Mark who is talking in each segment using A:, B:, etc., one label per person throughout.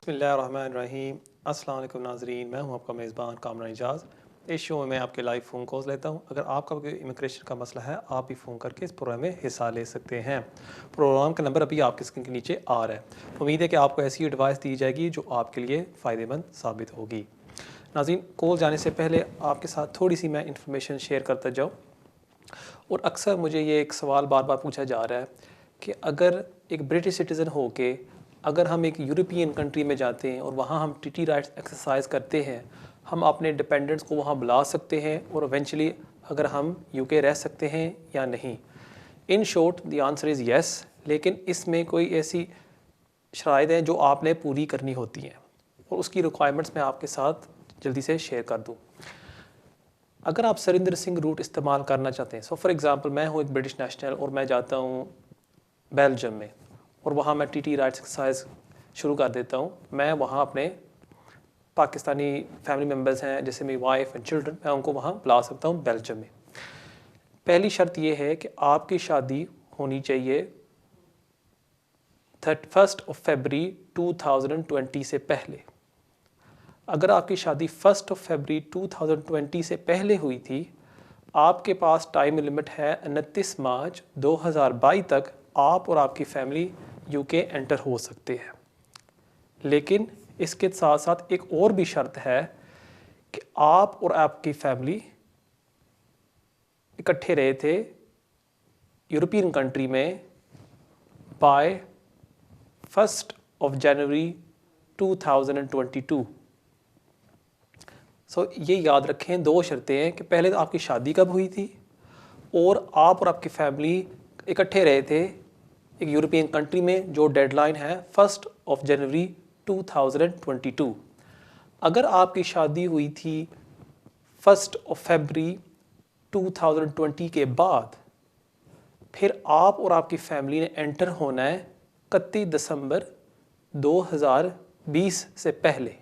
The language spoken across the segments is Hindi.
A: बिस्मिल्लाहिर्रहमानिर्रहीम। अस्सलाम वालेकुम नाज़रीन, मैं हूं आपका मेज़बान कामरान एजाज़। इस शो में मैं आपके लाइव फ़ोन कॉल्स लेता हूं। अगर आपका कोई इमिग्रेशन का मसला है, आप भी फ़ोन करके इस प्रोग्राम में हिस्सा ले सकते हैं। प्रोग्राम का नंबर अभी आपकी स्क्रीन के नीचे आ रहा है। उम्मीद है कि आपको ऐसी एडवाइस दी जाएगी जो आपके लिए फ़ायदेमंद साबित होगी। नाज़रीन, कॉल जाने से पहले आपके साथ थोड़ी सी मैं इंफॉर्मेशन शेयर करता जाऊँ। और अक्सर मुझे ये एक सवाल बार बार पूछा जा रहा है कि अगर एक ब्रिटिश सिटीज़न हो के अगर हम एक यूरोपियन कंट्री में जाते हैं और वहाँ हम टीटी राइट्स एक्सरसाइज करते हैं, हम अपने डिपेंडेंट्स को वहाँ बुला सकते हैं और इवेंचुअली अगर हम यूके रह सकते हैं या नहीं। In short the answer is yes, लेकिन इसमें कोई ऐसी शराइत हैं जो आपने पूरी करनी होती हैं और उसकी रिक्वायरमेंट्स मैं आपके साथ जल्दी से शेयर कर दूँ। अगर आप सरिंदर सिंह रूट इस्तेमाल करना चाहते हैं, सो फॉर एग्ज़ाम्पल मैं हूँ एक ब्रिटिश नेशनल और मैं जाता हूँ बेल्जियम में और वहाँ मैं टीटी राइट्स एक्सरसाइज शुरू कर देता हूँ। मैं वहाँ अपने पाकिस्तानी फैमिली मेम्बर्स हैं जैसे मेरी वाइफ एंड चिल्ड्रन, मैं उनको वहाँ बुला सकता हूँ बेल्जियम में। पहली शर्त यह है कि आपकी शादी होनी चाहिए 1 फरवरी 2020 से पहले। अगर आपकी शादी 1 फरवरी 2020 से पहले हुई थी, आपके पास टाइम लिमिट है 29 मार्च 2022 तक आप और आपकी फैमिली यूके एंटर हो सकते हैं। लेकिन इसके साथ साथ एक और भी शर्त है कि आप और आपकी फैमिली इकट्ठे रहे थे यूरोपियन कंट्री में बाय 1 जनवरी 2022। सो ये याद रखें, दो शर्तें हैं कि पहले तो आपकी शादी कब हुई थी और आप और आपकी फैमिली इकट्ठे रहे थे एक यूरोपियन कंट्री में, जो डेडलाइन है 1 जनवरी 2022। अगर आपकी शादी हुई थी 1 फरवरी 2020 के बाद, फिर आप और आपकी फैमिली ने एंटर होना है 31 दिसंबर 2020 से पहले।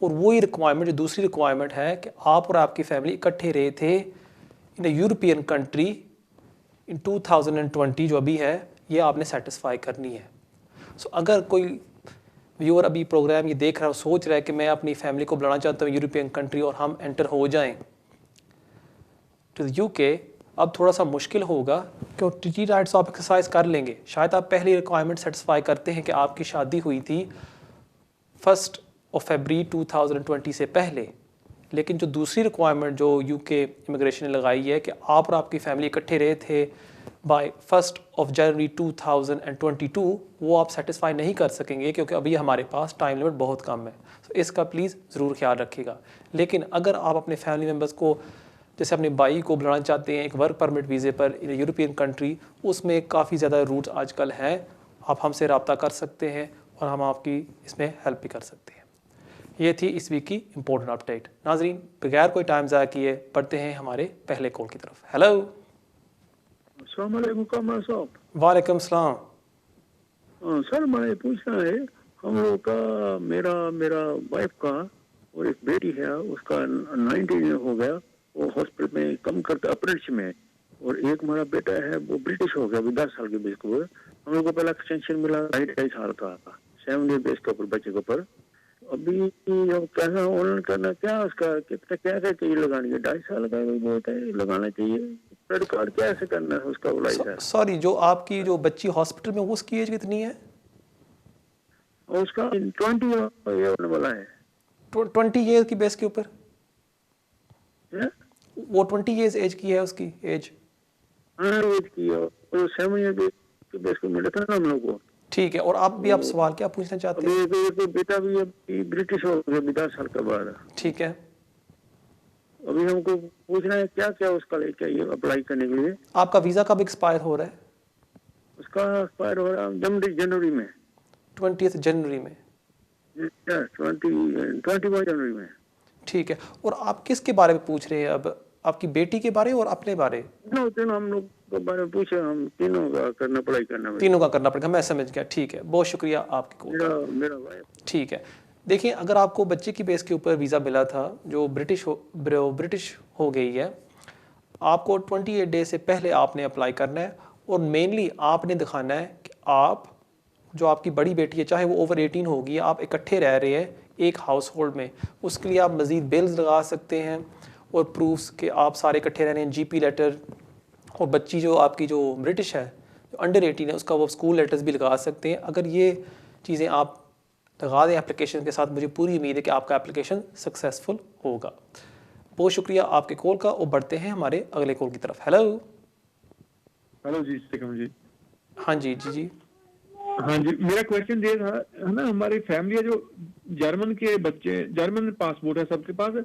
A: और वही रिक्वायरमेंट, जो दूसरी रिक्वायरमेंट है कि आप और आपकी फैमिली इकट्ठे रहे थे इन यूरोपियन कंट्री इन 2020 जो अभी है, ये आपने सेटिस्फाई करनी है। सो अगर कोई व्यूअर अभी प्रोग्राम ये देख रहा है, सोच रहा है कि मैं अपनी फैमिली को बुलाना चाहता हूँ यूरोपियन कंट्री और हम एंटर हो जाएं टू यूके, अब थोड़ा सा मुश्किल होगा क्यों टीटी राइट्स आप एक्सरसाइज कर लेंगे। शायद आप पहली रिक्वायरमेंट सेटिस्फाई करते हैं कि आपकी शादी हुई थी 1 फरवरी 2020 से पहले, लेकिन जो दूसरी रिक्वायरमेंट जो यूके इमिग्रेशन ने लगाई है कि आप और आपकी फैमिली इकट्ठे रहे थे बाय 1 जनवरी 2022, वो आप सेटिस्फाई नहीं कर सकेंगे क्योंकि अभी हमारे पास टाइम लिमिट बहुत कम है। तो इसका प्लीज़ ज़रूर ख्याल रखिएगा। लेकिन अगर आप अपने फैमिली मेम्बर्स को, जैसे अपने भाई को बुलाना चाहते हैं एक वर्क परमिट वीज़े पर इन यूरोपियन कंट्री, उसमें काफ़ी ज़्यादा रूट्स आजकल हैं, आप हमसे रब्ता कर सकते हैं और हम आपकी इसमें हेल्प भी कर सकते हैं। ये थी इस वीक की इम्पोर्टेंट अपडेट। नाजरीन, बगैर कोई टाइम ज़ाया किए बढ़ते हैं हमारे पहले कॉल की तरफ। हेलो।
B: अस्सलाम वालेकुम कामरान साहब।
A: वालेकुम सलाम।
B: सर, मैं पूछना है, हम लोग का मेरा मेरा वाइफ का और एक बेटी है, उसका 19 हो गया, वो हॉस्पिटल में कम करता अप्रेंटिस में, और एक हमारा बेटा है वो ब्रिटिश हो गया अभी 10 साल के बेस के ऊपर। हम लोग को पहला एक्सटेंशन मिला 2.5 साल का 7 ईयर बेस के ऊपर बच्चे के ऊपर। अभी हम कैसा ऑनलाइन करना, क्या उसका कितना क्या क्या चाहिए लगानी है? 2.5 साल का भी बहुत है, लगाना चाहिए। क्रेडिट कार्ड कैसे करना है उसका अप्लाई है?
A: सॉरी, जो आपकी जो बच्ची हॉस्पिटल में, वो उसकी एज कितनी है?
B: उसका 20 ईयर वाला है।
A: 20 ईयर की बेस के ऊपर?
B: है?
A: वो 20 ईयर्स एज की है उसकी एज?
B: हाँ, एज की है, और 7 ईयर के बेस पे मिला था ना हम लोग को।
A: ठीक है, और आप भी, आप सवाल क्या पूछना चाहते हैं?
B: अभी बेटा भी अभी ब्रिटिश हो गया 10 साल के बाद।
A: ठीक है,
B: अभी हमको पूछना है क्या क्या उसका लिए चाहिए अप्लाई करने के लिए।
A: आपका वीज़ा कब एक्सपायर हो रहा है?
B: उसका एक्सपायर हो रहा है जनवरी में,
A: 20 जनवरी में।
B: 21 जनवरी में।
A: ठीक है, और आप किसके बारे में पूछ रहे हैं अब? आपकी बेटी के बारे और अपने बारे?
B: तीनों हम लोग के बारे में पूछे, हम तीनों का करना अप्लाई करना।
A: तीनों का करना पड़ेगा, मैं समझ गया। ठीक है, बहुत शुक्रिया आपकी कॉल।
B: मेरा वाइफ।
A: ठीक है, देखिए, अगर आपको बच्चे की बेस के ऊपर वीज़ा मिला था जो ब्रिटिश हो गई है, आपको 28 डे से पहले आपने अप्लाई करना है और मेनली आपने दिखाना है कि आप जो आपकी बड़ी बेटी है, चाहे वो ओवर 18 होगी, आप इकट्ठे रह रहे हैं एक हाउस होल्ड में, उसके लिए आप मज़ीद बिल्स लगा सकते हैं और प्रूफ्स के आप सारे इकट्ठे रह रहे हैं, GP लेटर, और बच्ची जो आपकी जो ब्रिटिश है, जो अंडर 18 है, उसका वो स्कूल लेटर्स भी लगा सकते हैं। अगर ये चीज़ें आप लगा दें एप्लीकेशन के साथ, मुझे पूरी उम्मीद है कि आपका एप्लीकेशन सक्सेसफुल होगा। बहुत शुक्रिया आपके कॉल का, और बढ़ते हैं हमारे अगले कॉल की तरफ। हेलो
C: जी सिकम जी।
A: हाँ जी जी जी
C: हाँ जी, मेरा क्वेश्चन ये था, है ना, हमारी फैमिली है जो जर्मन के बच्चे, जर्मन पासपोर्ट है सबके पास,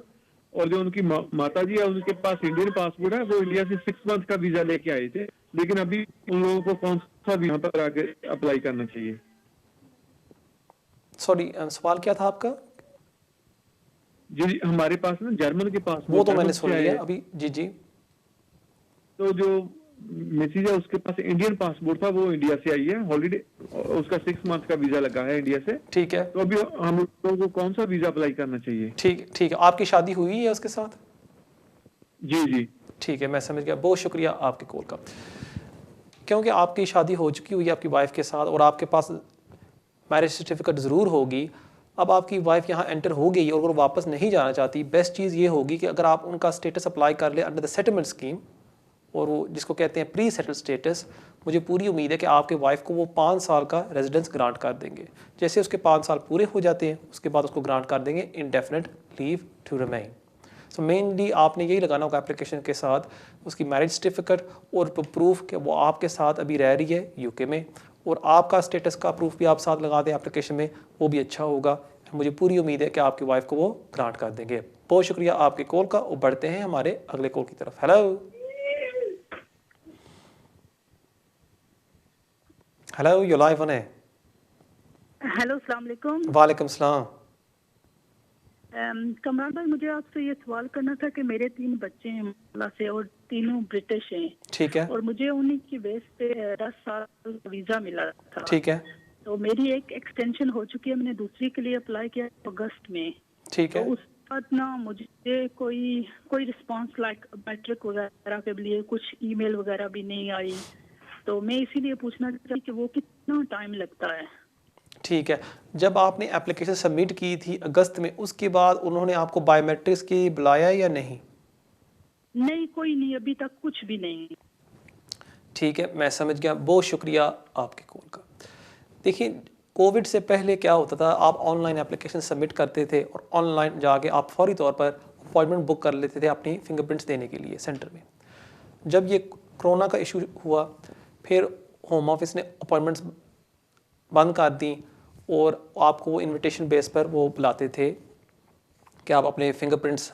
C: और जो उनकी माता जी है उनके पास इंडियन पासपोर्ट है। वो इंडिया से 6 मंथ का वीजा लेके आए थे, लेकिन अभी उन लोगों को कौन सा वीजा पर आके अप्लाई करना चाहिए?
A: सॉरी, सवाल क्या था आपका?
C: जी, हमारे पास ना जर्मन के पासपोर्ट,
A: वो तो मैंने सुन लिया अभी। जी जी।
C: तो जो मिसिज है उसके पास इंडियन पासपोर्ट था, वो इंडिया से आई है हॉलीडे, उसका 6 मंथ का वीजा लगा है इंडिया से।
A: ठीक है,
C: तो अभी हम लोगों को कौन सा वीजा अप्लाई करना चाहिए?
A: ठीक ठीक है। आपकी शादी हुई है उसके साथ?
C: जी जी।
A: ठीक है, मैं समझ गया। बहुत शुक्रिया आपके कॉल का। क्योंकि आपकी शादी हो चुकी हुई है आपकी वाइफ के साथ, और आपके पास मैरिज सर्टिफिकेट ज़रूर होगी। अब आपकी वाइफ यहाँ एंटर हो गई और वो वापस नहीं जाना चाहती, बेस्ट चीज़ ये होगी कि अगर आप उनका स्टेटस अप्लाई कर ले अंडर द सेटलमेंट स्कीम, और वो जिसको कहते हैं प्री सेटल स्टेटस, मुझे पूरी उम्मीद है कि आपके वाइफ को वो 5 साल का रेजिडेंस ग्रांट कर देंगे। जैसे उसके 5 साल पूरे हो जाते हैं, उसके बाद उसको ग्रांट कर देंगे indefinite leave to remain. So mainly आपने यही लगाना होगा एप्लीकेशन के साथ, उसकी मैरिज सर्टिफिकेट और प्रूफ कि वो आपके साथ अभी रह रही है यूके में, और आपका स्टेटस का प्रूफ भी आप साथ लगा दें एप्लीकेशन में, वो भी अच्छा होगा। मुझे पूरी उम्मीद है कि आपकी वाइफ को वो ग्रांट कर देंगे। बहुत शुक्रिया आपके कॉल का, और बढ़ते हैं हमारे अगले कॉल की तरफ। Hello hello, you live on है।
D: हेलो, अस्सलाम वालेकुम।
A: वालेकुम सलाम।
D: कमरान भाई, मुझे आपसे ये सवाल करना था कि मेरे 3 बच्चे हैं माशाल्लाह से, और तीनों ब्रिटिश हैं।
A: ठीक है,
D: और मुझे उन्हीं की बेस पे 10 साल वीज़ा मिला था।
A: ठीक है,
D: तो मेरी एक एक्सटेंशन हो चुकी है, मैंने दूसरी के लिए अप्लाई किया अगस्त में।
A: ठीक
D: तो
A: है।
D: उस बाद ना मुझे कोई रिस्पांस लाइक मैट्रिक वगैरह के लिए कुछ ईमेल वगैरह भी नहीं आई। तो मैं इसीलिए पूछना चाहती कि वो कितना टाइम लगता है।
A: ठीक है, जब आपने एप्लीकेशन सबमिट की थी अगस्त में, उसके बाद उन्होंने आपको बायोमेट्रिक्स के लिए बुलाया या नहीं?
D: नहीं, कोई नहीं, अभी तक कुछ भी नहीं।
A: ठीक है, मैं समझ गया। बहुत शुक्रिया आपके कॉल का। देखिए, कोविड से पहले क्या होता था, आप ऑनलाइन एप्लीकेशन सबमिट करते थे और ऑनलाइन जाके आप फौरी तौर पर अपॉइंटमेंट बुक कर लेते थे अपनी फिंगरप्रिंट्स देने के लिए सेंटर में। जब ये कोरोना का इशू हुआ, फिर होम ऑफिस ने अपॉइंटमेंट्स बंद कर दी, और आपको वो इनविटेशन बेस पर वो बुलाते थे कि आप अपने फिंगरप्रिंट्स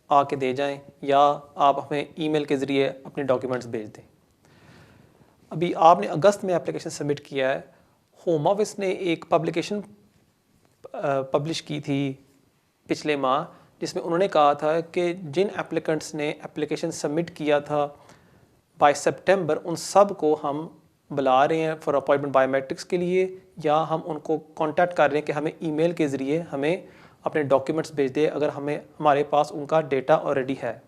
A: आके दे जाएं, या आप हमें ईमेल के ज़रिए अपने डॉक्यूमेंट्स भेज दें। अभी आपने अगस्त में एप्लीकेशन सबमिट किया है, होम ऑफिस ने एक पब्लिकेशन पब्लिश की थी पिछले माह, जिसमें उन्होंने कहा था कि जिन एप्लीकेंट्स ने एप्लीकेशन सबमिट किया था बाय सितंबर, उन सब को हम बुला रहे हैं फॉर अपॉइंटमेंट बायोमेट्रिक्स के लिए, या हम उनको कांटेक्ट कर रहे हैं कि हमें ईमेल के ज़रिए हमें अपने डॉक्यूमेंट्स भेज दें अगर हमारे पास उनका डेटा ऑलरेडी है।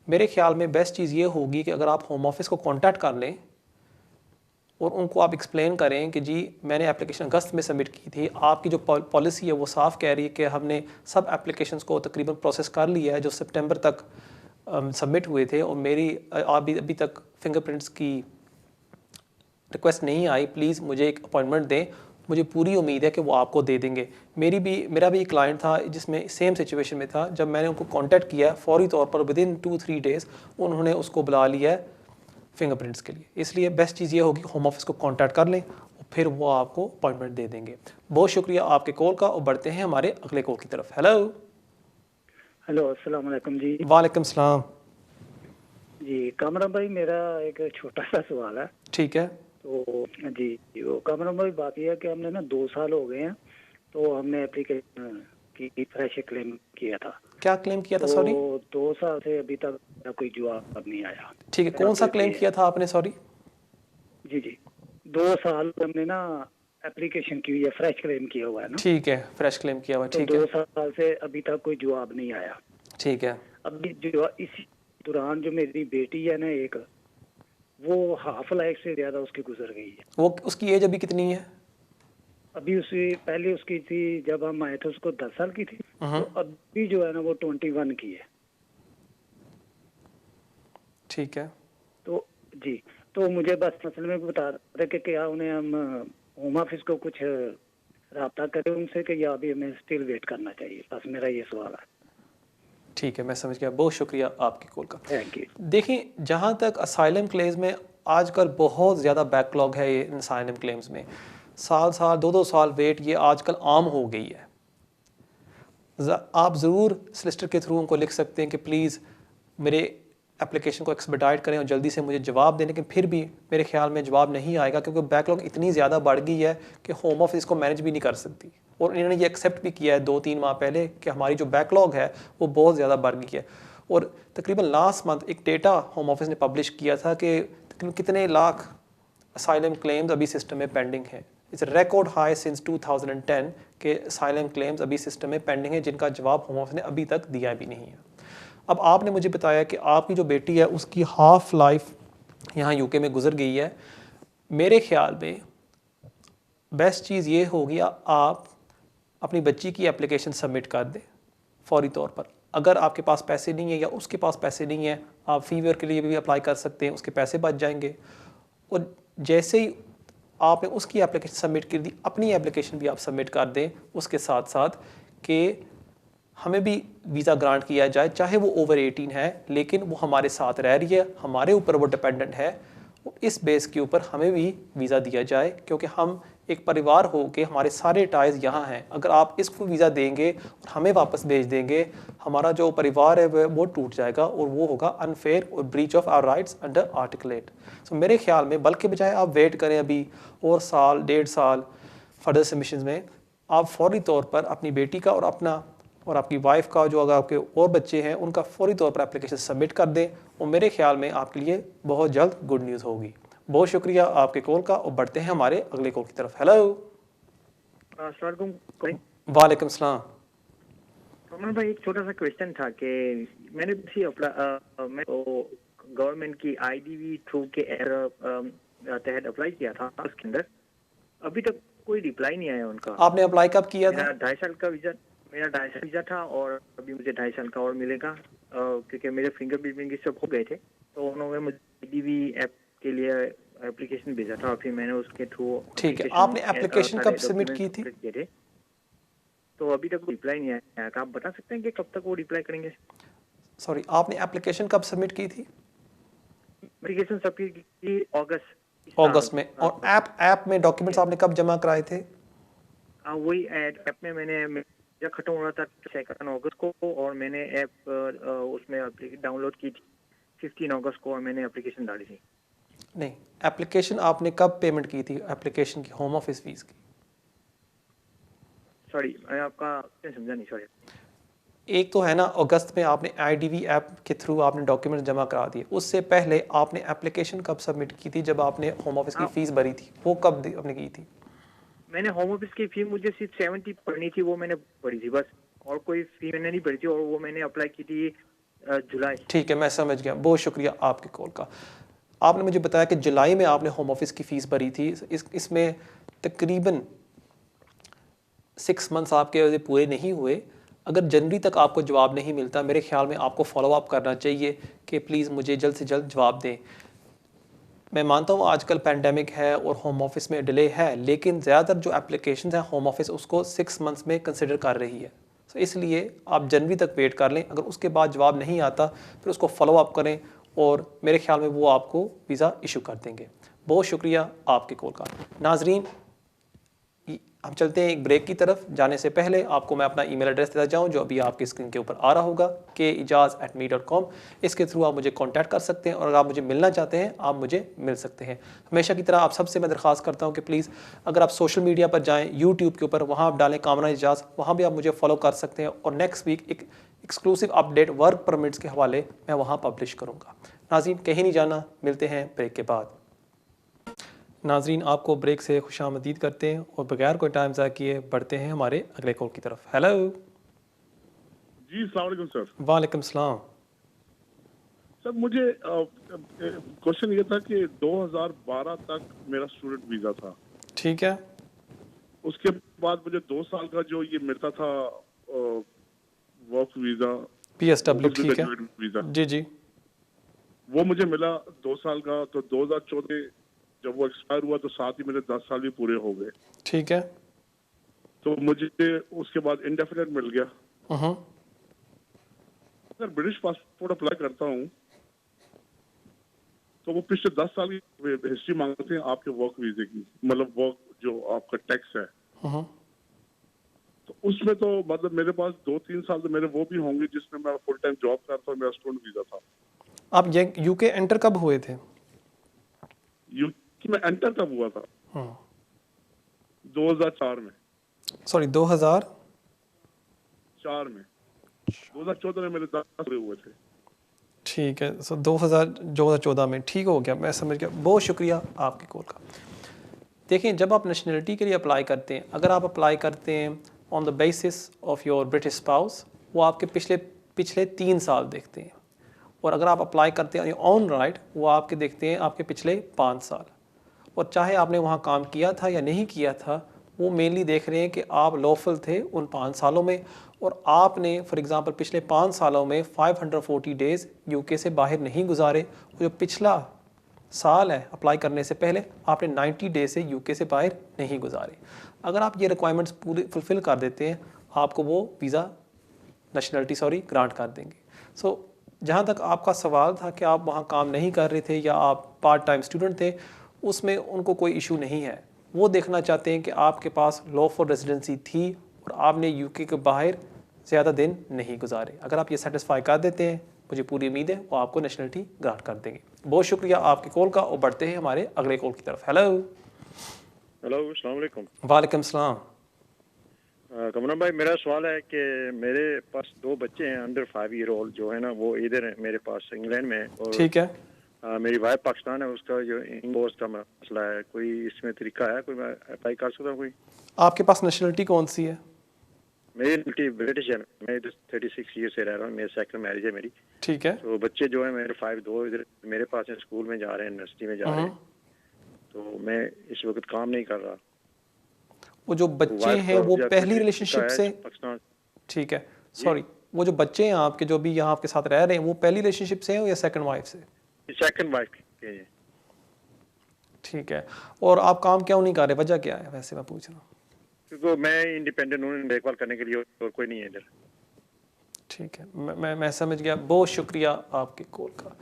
A: मेरे ख्याल में बेस्ट चीज़ ये होगी कि अगर आप होम ऑफिस को कांटेक्ट कर लें और उनको आप एक्सप्लेन करें कि जी मैंने एप्लीकेशन अगस्त में सबमिट की थी, आपकी जो पॉलिसी है वो साफ़ कह रही है कि हमने सब एप्लीकेशंस को तकरीबन प्रोसेस कर लिया है जो सितंबर तक सबमिट हुए थे, और मेरी अभी तक फिंगरप्रिंट्स की रिक्वेस्ट नहीं आई, प्लीज़ मुझे एक अपॉइंटमेंट दें। मुझे पूरी उम्मीद है कि वो आपको दे देंगे। मेरा भी एक क्लाइंट था जिसमें सेम सिचुएशन में था। जब मैंने उनको कांटेक्ट किया फौरी तौर पर विदिन 2-3 डेज़ उन्होंने उसको बुला लिया है फिंगरप्रिंट्स के लिए। इसलिए बेस्ट चीज़ ये होगी होम ऑफिस को कांटेक्ट कर लें और फिर वो आपको अपॉइंटमेंट दे देंगे। बहुत शुक्रिया आपके कॉल का, और बढ़ते हैं हमारे अगले कॉल की तरफ। हेलो
B: अस्सलाम वालेकुम जी।
A: वालेकुम सलाम
B: जी कामरान भाई, मेरा एक छोटा सा सवाल है।
A: ठीक है।
B: तो जी वो कामरान भाई, बात यह है कि हमने ना 2 साल हो गए हैं, तो हमने एप्लीकेशन की फ्रेश क्लेम किया था।
A: क्या क्लेम किया था?
B: तो
A: सॉरी
B: 2 साल से अभी तक कोई जवाब नहीं आया।
A: ठीक है, कौन सा क्लेम किया था आपने? सॉरी
B: जी 2 साल हमने ना एप्लीकेशन की हुई है, फ्रेश क्लेम किया हुआ है ना।
A: ठीक है, फ्रेश क्लेम किया हुआ।
B: तो
A: ठीक
B: 2
A: है,
B: साल से अभी तक कोई जवाब नहीं आया।
A: ठीक है।
B: अभी जो इसी दौरान जो मेरी बेटी है ना एक, वो हाफ लाइफ से ज्यादा उसकी गुजर गई है।
A: वो उसकी एज अभी कितनी है?
E: अभी उसकी पहले उसकी थी जब हम आए थे उसको 10 साल की थी, तो अभी जो है ना वो 21 की है।
A: ठीक है।
E: तो जी, तो मुझे बस असल में बता रहे कि क्या उन्हें हम होम ऑफिस को कुछ राब्ता करें उनसे कि या अभी हमें स्टिल वेट करना चाहिए, बस मेरा ये सवाल है।
A: ठीक है, मैं समझ गया। बहुत शुक्रिया आपकी कॉल का।
E: Thank you.
A: देखिए, जहाँ तक असाइलम क्लेम्स में आजकल बहुत ज़्यादा बैकलॉग है ये असाइलम क्लेम्स में। साल साल 2-2 साल वेट ये आजकल आम हो गई है। आप ज़रूर सॉलिसिटर के थ्रू उनको लिख सकते हैं कि प्लीज़ मेरे एप्लीकेशन को एक्सपेडाइट करें और जल्दी से मुझे जवाब दें, लेकिन फिर भी मेरे ख्याल में जवाब नहीं आएगा क्योंकि बैकलॉग इतनी ज़्यादा बढ़ गई है कि होम ऑफिस को मैनेज भी नहीं कर सकती। और इन्होंने ये एक्सेप्ट भी किया है 2-3 माह पहले कि हमारी जो बैकलॉग है वो बहुत ज़्यादा बढ़ गई है। और तकरीबन लास्ट मंथ एक डेटा होम ऑफिस ने पब्लिश किया था कि तकरीबन कितने लाख असाइलम क्लेम्स अभी सिस्टम में पेंडिंग है। इट्स रिकॉर्ड हाई सिंस 2010 के असाइलम क्लेम्स अभी सिस्टम में पेंडिंग है जिनका जवाब होम ऑफिस ने अभी तक दिया भी नहीं है। अब आपने मुझे बताया कि आपकी जो बेटी है उसकी हाफ लाइफ यहाँ यूके में गुजर गई है। मेरे ख्याल में बेस्ट चीज़ ये होगी आप अपनी बच्ची की एप्लीकेशन सबमिट कर दें फौरी तौर पर। अगर आपके पास पैसे नहीं है या उसके पास पैसे नहीं है, आप फी वेयर के लिए भी अप्लाई कर सकते हैं, उसके पैसे बच जाएंगे। और जैसे ही आपने उसकी एप्लीकेशन सबमिट कर दी, अपनी एप्लीकेशन भी आप सबमिट कर दें उसके साथ साथ कि हमें भी वीज़ा ग्रांट किया जाए, चाहे वो ओवर 18 है लेकिन वो हमारे साथ रह रही है, हमारे ऊपर वो डिपेंडेंट है। इस बेस के ऊपर हमें भी वीज़ा दिया जाए क्योंकि हम एक परिवार हो के हमारे सारे टाइज यहाँ हैं। अगर आप इसको वीज़ा देंगे और हमें वापस भेज देंगे, हमारा जो परिवार है वो टूट जाएगा और वो होगा अनफेयर और breach of our rights under article 8। So मेरे ख्याल में बल्कि बजाय आप वेट करें अभी और साल 1.5 साल फर्दर सबमिशन में, आप फौरी तौर पर अपनी बेटी का और अपना और आपकी वाइफ का जो अगर आपके और बच्चे हैं उनका फौरी तौर पर एप्लीकेशन सबमिट कर दें और मेरे ख्याल में आपके लिए बहुत जल्द गुड न्यूज़ होगी। बहुत शुक्रिया आपके कॉल का और बढ़ते हैं हमारे अगले कॉल की तरफ। हेलो। वालेकुम सलाम।
F: कमल भाई, एक छोटा सा क्वेश्चन था कि मैंने भी मैं गवर्नमेंट की आईडीवी थ्रू के तहत अप्लाई किया था, उसके अंदर अभी तक कोई रिप्लाई नहीं आया उनका।
A: आपने अप्लाई कब किया था?
F: मेरा 2.5 साल का वीजा था और अभी मुझे 2.5 साल का और मिलेगा क्योंकि मेरे फिंगरप्रिंटिंग सब हो गए थे। तो उन्होंने मुझे आईडीवी ऐप के लिए एप्लीकेशन भेजा था और फिर मैंने उसके थ्रू।
A: ठीक है, आपने एप्लीकेशन कब सबमिट की थी?
F: तो अभी तक रिप्लाई नहीं आया। आप बता सकते हैं कि कब तक वो रिप्लाई करेंगे?
A: सॉरी, आपने एप्लीकेशन कब सबमिट की थी?
F: एप्लीकेशन सबकी की
A: अगस्त में। और ऐप में डॉक्यूमेंट्स आपने कब जमा कराए थे?
F: वही ऐप में मैंने जब खत्म हो रहा था 2 अगस्त को और मैंने ऐप उसमें डाउनलोड की थी 15 अगस्त को और मैंने एप्लीकेशन डाली थी।
A: नहीं, एप्लीकेशन आपने कब पेमेंट की थी एप्लीकेशन की, होम ऑफिस फीस की?
F: सॉरी, मैं आपका समझा नहीं, सॉरी।
A: एक तो है ना अगस्त में आपने आईडीवी ऐप के थ्रू आपने डॉक्यूमेंट जमा करा दिए, उससे पहले आपने एप्लीकेशन कब सबमिट की थी जब आपने होम ऑफिस की फीस भरी थी, वो कब आपने की थी?
F: मैंने होम ऑफिस की फी मुझे सिर्फ 70 भरनी थी, वो मैंने भरी थी बस, और कोई फी मैंने नहीं भरी थी और वो मैंने अप्लाई की थी जुलाई।
A: ठीक है, मैं समझ गया। बहुत शुक्रिया आपके कॉल का। आपने मुझे बताया कि जुलाई में आपने होम ऑफिस की फ़ीस भरी थी। इसमें तकरीबन 6 मंथ्स आपके पूरे नहीं हुए। अगर जनवरी तक आपको जवाब नहीं मिलता, मेरे ख्याल में आपको फॉलो अप करना चाहिए कि प्लीज़ मुझे जल्द से जल्द जवाब दें। मैं मानता हूँ आजकल पैंडेमिक है और होम ऑफिस में डिले है, लेकिन ज़्यादातर जो एप्लीकेशन हैं होम ऑफिस उसको 6 मंथ्स में कंसिडर कर रही है। तो इसलिए आप जनवरी तक वेट कर लें। अगर उसके बाद जवाब नहीं आता फिर उसको फॉलो अप करें और मेरे ख्याल में वो आपको वीज़ा इशू कर देंगे। बहुत शुक्रिया आपके कॉल का। नाजरीन, हम चलते हैं एक ब्रेक की तरफ। जाने से पहले आपको मैं अपना ईमेल एड्रेस देता जाऊं जो अभी आपकी स्क्रीन के ऊपर आ रहा होगा, keijaz@me.com। इसके थ्रू आप मुझे कांटेक्ट कर सकते हैं और अगर आप मुझे मिलना चाहते हैं आप मुझे मिल सकते हैं। हमेशा की तरह आप सबसे मैं दरख्वास्त करता हूं कि प्लीज़ अगर आप सोशल मीडिया पर जाएँ, यूट्यूब के ऊपर, वहाँ आप डालें कामरान एजाज, वहाँ भी आप मुझे फॉलो कर सकते हैं और नेक्स्ट वीक एक एक्सक्लूसिव अपडेट वर्क परमिट्स के हवाले मैं वहाँ पब्लिश करूँगा। नाज़रीन, कहीं नहीं जाना, मिलते हैं ब्रेक के बाद। नाजरीन, आपको ब्रेक से खुशामदीद करते हैं और बगैर कोई टाइम ज़ाया किए बढ़ते हैं हमारे अगले कॉल की तरफ। हेलो
G: जी, अस्सलाम वालेकुम सर।
A: वालेकुम सलाम।
G: सर, मुझे क्वेश्चन ये था कि 2012 तक मेरा स्टूडेंट वीज़ा था।
A: ठीक है।
G: उसके बाद मुझे 2 साल का जो ये मिलता था वर्क वीजा,
A: PSW, ठीक है
G: वीजा,
A: जी जी।
G: वो मुझे मिला 2 साल का। तो 2014 जब वो एक्सपायर हुआ तो साथ ही मेरे 10 साल भी पूरे हो गए।
A: ठीक है।
G: तो मुझे उसके बाद इंडेफिनेट मिल गया। अगर ब्रिटिश पासपोर्ट अप्लाई करता हूँ तो वो पिछले 10 साल की हिस्ट्री मांगते हैं आपके वर्क वीजे की, मतलब वर्क जो आपका टैक्स है। तो उसमें तो मतलब मेरे पास 2-3 साल तो मेरे वो भी होंगे जिसमें मैं फुल टाइम जॉब करता हूँ, मेरा स्टूडेंट वीजा था।
A: आप यूके एंटर कब हुए थे?
G: यूके में एंटर कब हुआ था? 2004 में।
A: सॉरी 2004
G: में। 2014 में मेरे 10 पूरे हुए थे।
A: ठीक है। सो 2014 में ठीक हो गया, मैं समझ गया। बहुत शुक्रिया आपके कॉल का। देखिए, जब आप नेशनलिटी के लिए अप्लाई करते हैं, अगर आप अप्लाई करते हैं on the basis of your British spouse, वो आपके पिछले 3 साल देखते हैं। और अगर आप अप्लाई करते हैं ऑन राइट, वो आपके देखते हैं आपके पिछले 5 साल। और चाहे आपने वहाँ काम किया था या नहीं किया था, वो मेनली देख रहे हैं कि आप लॉफुल थे उन 5 सालों में, और आपने फॉर एग्ज़ाम्पल पिछले 5 सालों में 540 डेज़ यूके से बाहर नहीं गुजारे। वो जो पिछला साल है अप्लाई करने से पहले, आपने 90 डेज से यूके से बाहर नहीं गुजारे। अगर आप ये रिक्वायरमेंट्स पूरे फुलफ़िल कर देते हैं, आपको वो वीज़ा नेशनलिटी ग्रांट कर देंगे। सो जहाँ तक आपका सवाल था कि आप वहाँ काम नहीं कर रहे थे या आप पार्ट टाइम स्टूडेंट थे, उसमें उनको कोई इशू नहीं है। वो देखना चाहते हैं कि आपके पास लॉफुल रेजिडेंसी थी और आपने यूके के बाहर ज़्यादा दिन नहीं गुजारे। अगर आप ये सेटिस्फाई कर देते हैं, मुझे पूरी उम्मीद है वो आपको नेशनलिटी ग्रांट कर देंगे। बहुत शुक्रिया आपके कॉल का, और बढ़ते हैं हमारे अगले कॉल की तरफ। हेलो
H: अस्सलाम वालेकुम।
A: वालेकुम सलाम।
H: कमरान भाई, मेरा सवाल है कि मेरे पास 2 बच्चे हैं अंडर 5 ईयर ओल्ड, जो है ना वो इधर है मेरे पास इंग्लैंड में, और
A: ठीक है।
H: मेरी वाइफ पाकिस्तान है। उसका जो इनबोर्स का मसला है, कोई इसमें तरीका है, कोई मैं अप्लाई कर सकता हूँ कोई?
A: आपके पास नेशनलिटी कौन सी है?
H: मेरी ब्रिटिश है। मैं इधर 36 ईयर से रह रहा हूँ, मेरी सेकंड मैरिज है मेरी।
A: ठीक है।
H: तो बच्चे जो है मेरे 2 इधर मेरे पास हैं, स्कूल में जा रहे हैं, यूनिवर्सिटी में जा रहे हैं। तो मैं इस वक्त काम नहीं कर रहा।
A: वो जो बच्चे हैं वो पहली रिलेशनशिप से? ठीक है, सॉरी, वो जो बच्चे हैं आपके जो भी यहाँ आपके साथ रह रहे हैं, वो पहली रिलेशनशिप से हैं या सेकंड वाइफ से?
H: सेकंड वाइफ के।
A: ठीक है। और आप काम क्यों नहीं कर रहे, वजह क्या है वैसे मैं पूछ रहा हूँ?
H: क्योंकि मैं इंडिपेंडेंट हूँ, देखभाल करने के लिए और कोई नहीं है इधर।
A: ठीक है, मैं समझ गया। बहुत शुक्रिया आपके कॉल का।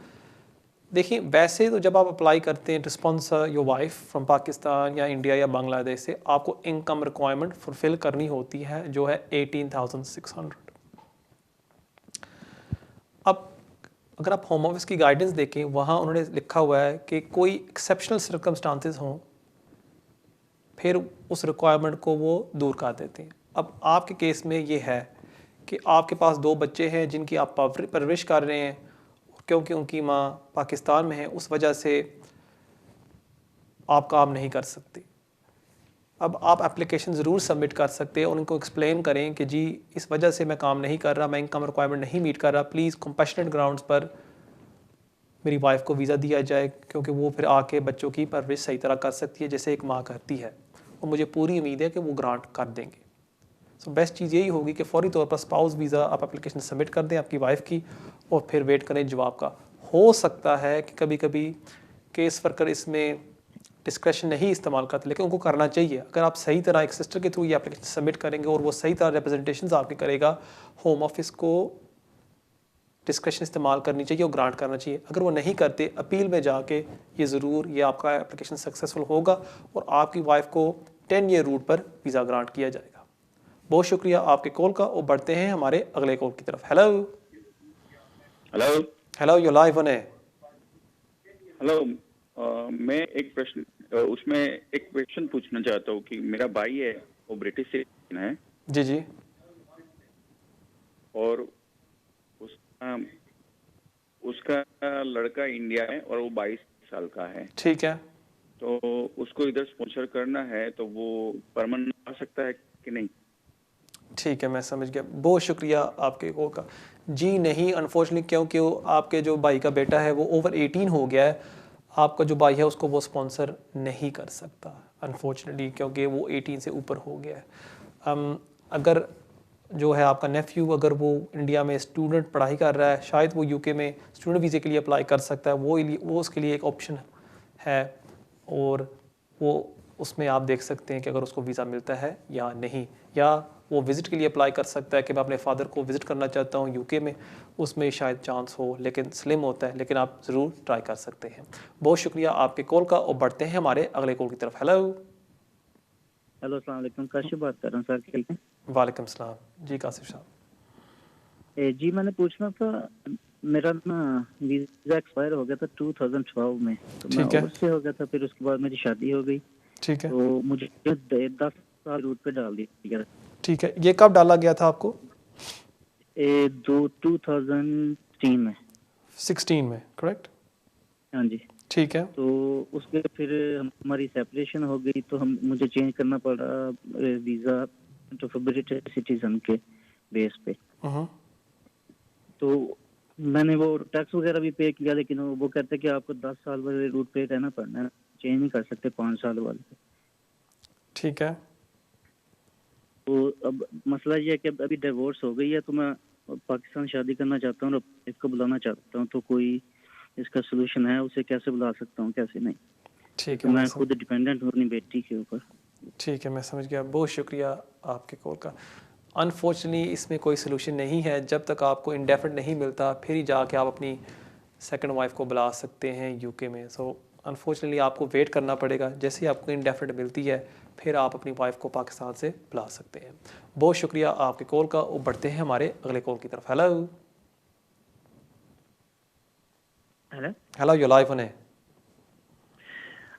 A: देखिए, वैसे तो जब आप अप्लाई करते हैं to sponsor your wife from Pakistan या इंडिया या बांग्लादेश से, आपको इनकम रिक्वायरमेंट फुलफिल करनी होती है जो है 18,600। अब अगर आप होम ऑफिस की गाइडेंस देखें, वहाँ उन्होंने लिखा हुआ है कि कोई एक्सेप्शनल सर्कमस्टांसेस हों फिर उस रिक्वायरमेंट को वो दूर कर देते हैं। अब आपके केस में ये है कि आपके पास 2 बच्चे हैं जिनकी आप परवरिश कर रहे हैं, क्योंकि उनकी माँ पाकिस्तान में है, उस वजह से आप काम नहीं कर सकते। अब आप एप्लीकेशन ज़रूर सबमिट कर सकते हैं और उनको एक्सप्लेन करें कि जी इस वजह से मैं काम नहीं कर रहा, मैं इनकम रिक्वायरमेंट नहीं मीट कर रहा, प्लीज़ कंपैशनेट ग्राउंड्स पर मेरी वाइफ को वीज़ा दिया जाए, क्योंकि वो फिर आके बच्चों की परवरिश सही तरह कर सकती है जैसे एक माँ करती है, और मुझे पूरी उम्मीद है कि वो ग्रांट कर देंगे। सो बेस्ट चीज़ यही होगी कि फ़ौरी तौर पर स्पाउस वीज़ा आप एप्लीकेशन सबमिट कर दें आपकी वाइफ की, और फिर वेट करें जवाब का। हो सकता है कि कभी कभी केस वर्कर इसमें डिस्क्रेशन नहीं इस्तेमाल करते, लेकिन उनको करना चाहिए। अगर आप सही तरह एक सिस्टर के थ्रू ये एप्लीकेशन सबमिट करेंगे और वो सही तरह रिप्रेजेंटेशन आपके करेगा, होम ऑफिस को डिस्क्रेशन इस्तेमाल करनी चाहिए और ग्रांट करना चाहिए। अगर वो नहीं करते, अपील में जाके ये ज़रूर ये आपका एप्लीकेशन सक्सेसफुल होगा और आपकी वाइफ को 10 ईयर रूट पर वीज़ा ग्रांट किया जाएगा। बहुत शुक्रिया आपके कॉल का, और बढ़ते हैं हमारे अगले कॉल की तरफ। Hello
I: hello
A: hello, you live on air.
I: Hello, मैं एक प्रश्न उसमें एक क्वेश्चन पूछना चाहता हूँ कि मेरा भाई है, वो ब्रिटिश सिटीजन है।
A: जी जी।
I: और उसका लड़का इंडिया है और वो 22 साल का है।
A: ठीक है।
I: तो उसको इधर स्पॉन्सर करना है, तो वो परमानेंट आ सकता है कि नहीं?
A: ठीक है, मैं समझ गया। बहुत शुक्रिया आपके कॉल का। जी नहीं, अनफॉर्चुनेटली, क्योंकि आपके जो भाई का बेटा है वो ओवर 18 हो गया है, आपका जो भाई है उसको वो स्पॉन्सर नहीं कर सकता। अनफॉर्चुनेटली, क्योंकि वो 18 से ऊपर हो गया है। अगर जो है आपका नेफ्यू, अगर वो इंडिया में स्टूडेंट पढ़ाई कर रहा है, शायद वो यूके में स्टूडेंट वीज़े के लिए अप्लाई कर सकता है, वो उसके लिए एक ऑप्शन है, और वो उसमें आप देख सकते हैं कि अगर उसको वीज़ा मिलता है या नहीं, या वो विज़िट के लिए अप्लाई कर सकता है कि मैं अपने फादर को विज़िट करना चाहता हूँ यूके में, उसमें शायद चांस हो, लेकिन स्लिम होता है, लेकिन आप ज़रूर ट्राई कर सकते हैं। बहुत शुक्रिया आपके कॉल का, और बढ़ते हैं हमारे अगले कॉल की तरफ। हेलो
J: अस्सलाम वालेकुम, काशिफ बात कर रहा हूँ सर, ठीक है?
A: वालेकुम सलाम जी, कासिफ साहब।
J: जी मैंने पूछना था, मेरा ना वीज़ा एक्सपायर हो गया था 2012 में, तो मैं
A: ठीक है।
J: उससे हो गया था, फिर उसके बाद मेरी शादी हो गई,
A: ठीक है,
J: तो मुझे 10 साल रूट पे डाल दिया।
A: ठीक है। ये कब डाला गया था आपको?
J: 2003 में।
A: 16 में, करेक्ट?
J: हाँ जी।
A: ठीक है,
J: तो उसके फिर हमारी सेपरेशन हो गई, तो मुझे चेंज करना पड़ा वीज़ा तो ब्रिटिश सिटीजन के बेस पे। तो मैंने वो टैक्स वगैरह भी पे किया, लेकिन वो कहते हैं कि आपको 10 साल वाले रूट पे रहना पड़ना है, चेंज नहीं कर सकते 5 साल वाले पे।
A: ठीक है।
J: तो अब मसला ये है कि अभी डिवोर्स हो गई है, तो मैं पाकिस्तान शादी करना चाहता हूँ और इसको बुलाना चाहता हूँ, तो कोई इसका सोल्यूशन है? उसे कैसे बुला सकता हूँ, कैसे नहीं?
A: ठीक
J: तो
A: है,
J: मैं खुद डिपेंडेंट हूँ अपनी बेटी के ऊपर।
A: ठीक है, मैं समझ गया। बहुत शुक्रिया आपके कॉल का। अनफॉर्चुनेटली इसमें कोई सोल्यूशन नहीं है, जब तक आपको इंडेफिनिट नहीं मिलता फिर ही जाके आप अपनी सेकंड वाइफ को बुला सकते हैं यूके में। सो अनफॉर्चुनेटली आपको वेट करना पड़ेगा, जैसे ही आपको इंडेफिनिट मिलती है फिर आप अपनी वाइफ को पाकिस्तान से बुला सकते हैं। बहुत शुक्रिया आपके कॉल का, और बढ़ते हैं हमारे अगले कॉल की तरफ। Hello
F: hello
A: hello, you live on है।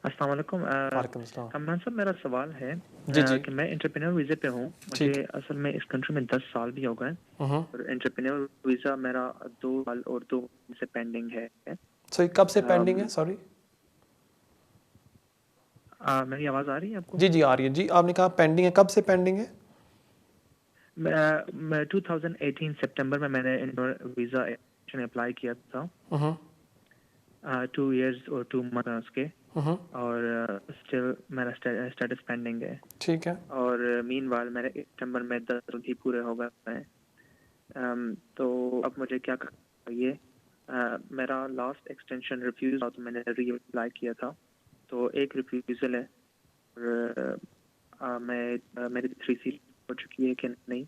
F: अस्सलाम वालेकुम।
A: वालेकुम अस्सलाम।
F: अमन साहब, मेरा सवाल है
A: जी जी,
F: कि मैं एंटरप्रेन्योर वीज़े पे हूँ। मुझे असल में इस कंट्री में 10 साल भी हो गए, और एंटरप्रेन्योर वीज़ा मेरा 2 साल और 2 से पेंडिंग है।
A: सो कब से पेंडिंग है? सॉरी,
F: मेरी आवाज़ आ रही है आपको?
A: जी जी आ रही है जी। आपने कहा पेंडिंग है, कब से पेंडिंग है?
F: मैं 2018 सितंबर में मैंने वीज़ा अप्लाई किया था, 2 इयर्स और 2 मंथ्स के, और स्टिल मेरा स्टेटस पेंडिंग है।
A: ठीक है।
F: और मीनवाइल मेरे सितंबर में 10 दिन ही पूरे हो गए हैं। तो अब मुझे क्या करना चाहिए? मेरा लास्ट एक्सटेंशन रिफ्यूज था, तो मैंने री अप्लाई किया था, तो एक रिफ्यूजल है, और मेरी 3C हो चुकी है कि नहीं,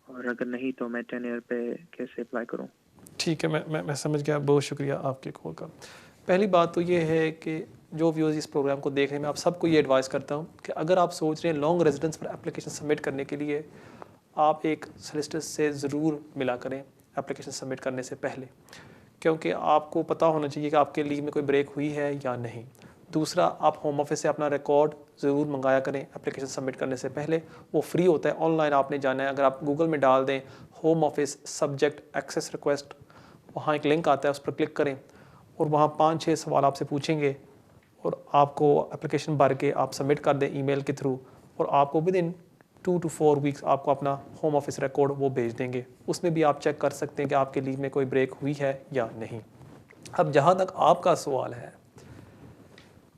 F: और अगर नहीं तो मैं 10 ईयर पे कैसे अप्लाई करूं?
A: ठीक है, मैं समझ गया। बहुत शुक्रिया आपके कॉल का। पहली बात तो ये है कि जो व्यूअर्स इस प्रोग्राम को देख रहे हैं, मैं आप सबको ये एडवाइस करता हूँ कि अगर आप सोच रहे हैं लॉन्ग रेजिडेंस पर एप्लीकेशन सबमिट करने के लिए, आप एक सोलिसिटर से ज़रूर मिला करें एप्लीकेशन सबमिट करने से पहले, क्योंकि आपको पता होना चाहिए कि आपके लीव में कोई ब्रेक हुई है या नहीं। दूसरा, आप होम ऑफिस से अपना रिकॉर्ड ज़रूर मंगाया करें एप्लीकेशन सबमिट करने से पहले। वो फ्री होता है, ऑनलाइन आपने जाना है। अगर आप गूगल में डाल दें home office subject access request, वहाँ एक लिंक आता है, उस पर क्लिक करें, और वहाँ 5-6 सवाल आपसे पूछेंगे, और आपको एप्लीकेशन भर के आप सबमिट कर दें ईमेल के थ्रू, और आपको विद इन 2 to 4 वीक्स आपको अपना होम ऑफिस रिकॉर्ड वो भेज देंगे। उसमें भी आप चेक कर सकते हैं कि आपके लीव में कोई ब्रेक हुई है या नहीं। अब जहाँ तक आपका सवाल है,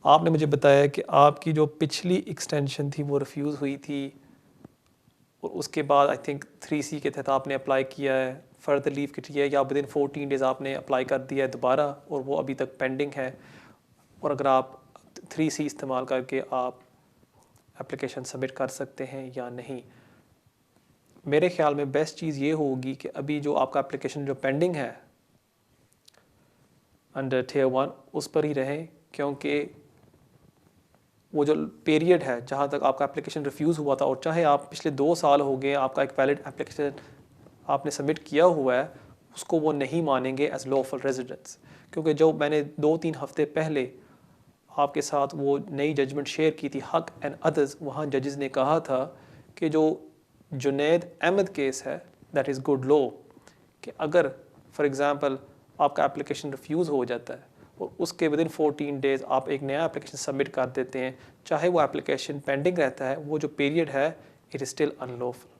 A: आपने मुझे बताया कि आपकी जो पिछली एक्सटेंशन थी वो रिफ्यूज़ हुई थी, और उसके बाद आई थिंक 3C के तहत आपने अप्लाई किया है, फर्दर लीव के लिए, या विद इन 14 डेज़ आपने अप्लाई कर दिया है दोबारा, और वो अभी तक पेंडिंग है। और अगर आप 3C इस्तेमाल करके आप एप्लीकेशन सबमिट कर सकते हैं या नहीं, मेरे ख्याल में बेस्ट चीज़ ये होगी कि अभी जो आपका एप्लीकेशन जो पेंडिंग है अंडर Tier 1 उस पर ही रहें, क्योंकि वो जो पीरियड है जहाँ तक आपका एप्लीकेशन रिफ्यूज़ हुआ था, और चाहे आप पिछले 2 साल हो गए आपका एक वैलिड एप्लीकेशन आपने सबमिट किया हुआ है, उसको वो नहीं मानेंगे एज लॉफुल रेजिडेंस। क्योंकि जो मैंने 2-3 हफ्ते पहले आपके साथ वो नई जजमेंट शेयर की थी, हक एंड अदर्स, वहाँ जजेस ने कहा था कि जो जुनैद अहमद केस है दैट इज़ गुड लॉ, कि अगर फॉर एग्ज़ाम्पल आपका एप्लीकेशन रिफ्यूज़ हो जाता है और उसके विद इन 14 डेज़ आप एक नया एप्लीकेशन सबमिट कर देते हैं, चाहे वो एप्लीकेशन पेंडिंग रहता है, वो जो पीरियड है इट इज़ स्टिल अनलॉफुल।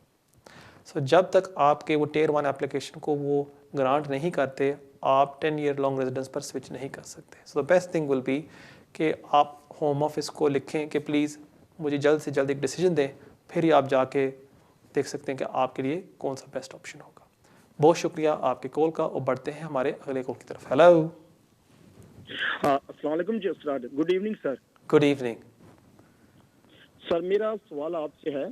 A: सो जब तक आपके वो Tier 1 एप्लीकेशन को वो ग्रांट नहीं करते, आप 10 ईयर लॉन्ग रेजिडेंस पर स्विच नहीं कर सकते। So the best thing will be कि आप होम ऑफिस को लिखें कि प्लीज़ मुझे जल्द से जल्द एक डिसीजन दें, फिर ही आप जाके देख सकते हैं कि आपके लिए कौन सा बेस्ट ऑप्शन होगा। बहुत शुक्रिया आपके कॉल का, और बढ़ते हैं हमारे अगले कॉल की तरफ। हेलो।
K: अस्सलाम वालेकुम जी, good evening sir.
A: Good evening
K: sir, मेरा सवाल आपसे है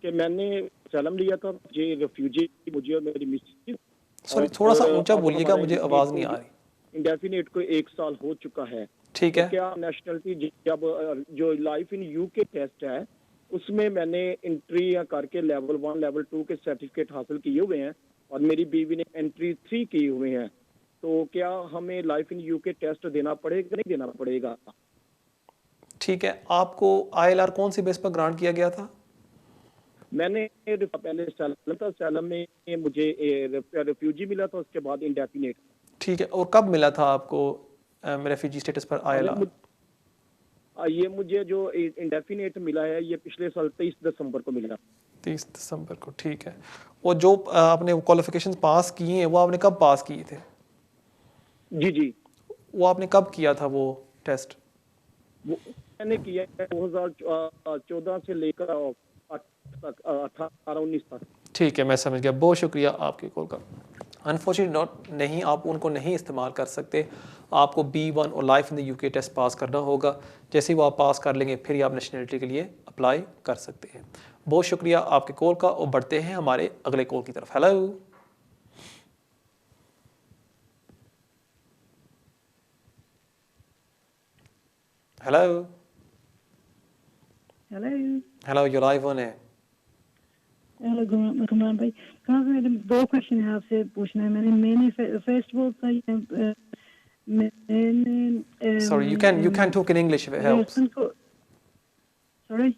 K: कि मैंने सैलम लिया था, मुझे रेफ्यूजी, मुझे और मेरी मिसेज।
A: सॉरी, थोड़ा सा ऊंचा बोलिएगा, मुझे आवाज़ नहीं आ रही।
K: इंडेफिनिट को 1 साल हो चुका है।
A: ठीक है।
K: तो क्या नेशनलिटी, जब जो लाइफ इन यूके टेस्ट है उसमें मैंने एंट्री करके लेवल 1 लेवल 2 के सर्टिफिकेट हासिल किए हुए हैं, और मेरी बीवी ने एंट्री 3 की हुई है, तो क्या हमें लाइफ इन यूके टेस्ट देना पड़ेगा, नहीं देना पड़ेगा?
A: ठीक है। आपको ILR कौन सी बेस पर ग्रांट किया गया था?
K: मैंने पहले सैलम था, सैलम में मुझे रेफ्यूजी मिला था, उसके बाद इंडेफिनिट।
A: ठीक है। और कब मिला था आपको रेफ्यूजी स्टेटस पर ILR?
K: ये मुझे जो इंडेफिनिट मिला है ये पिछले साल 23 दिसंबर को मिला।
A: 30 दिसंबर को, ठीक है। और जो आपने क्वालिफिकेशंस पास किए हैं वो आपने कब पास किए थे?
K: जी जी।
A: वो आपने कब किया था वो टेस्ट?
K: वो मैंने किया 2014 से लेकर 18-19 तक।
A: ठीक है, मैं समझ गया। बहुत शुक्रिया आपके कॉल का। अनफॉर्चुनेटली नॉट नहीं, आप उनको नहीं इस्तेमाल कर सकते। आपको B1 और life in the UK test pass करना होगा। जैसे ही वो आप पास कर लेंगे फिर ही आप नेशनलिटी के लिए अप्लाई कर सकते हैं। बहुत शुक्रिया आपके कॉल का, और बढ़ते हैं हमारे अगले कॉल की तरफ। Hello. Hello.
L: Hello.
A: Hello, you live on है।
L: हेलो गुमरान भाई, कहाँ से? मेरे 2 क्वेश्चन है आपसे पूछना है। मैंने first of all
A: Sorry, you can talk in English if it helps.
L: Sorry?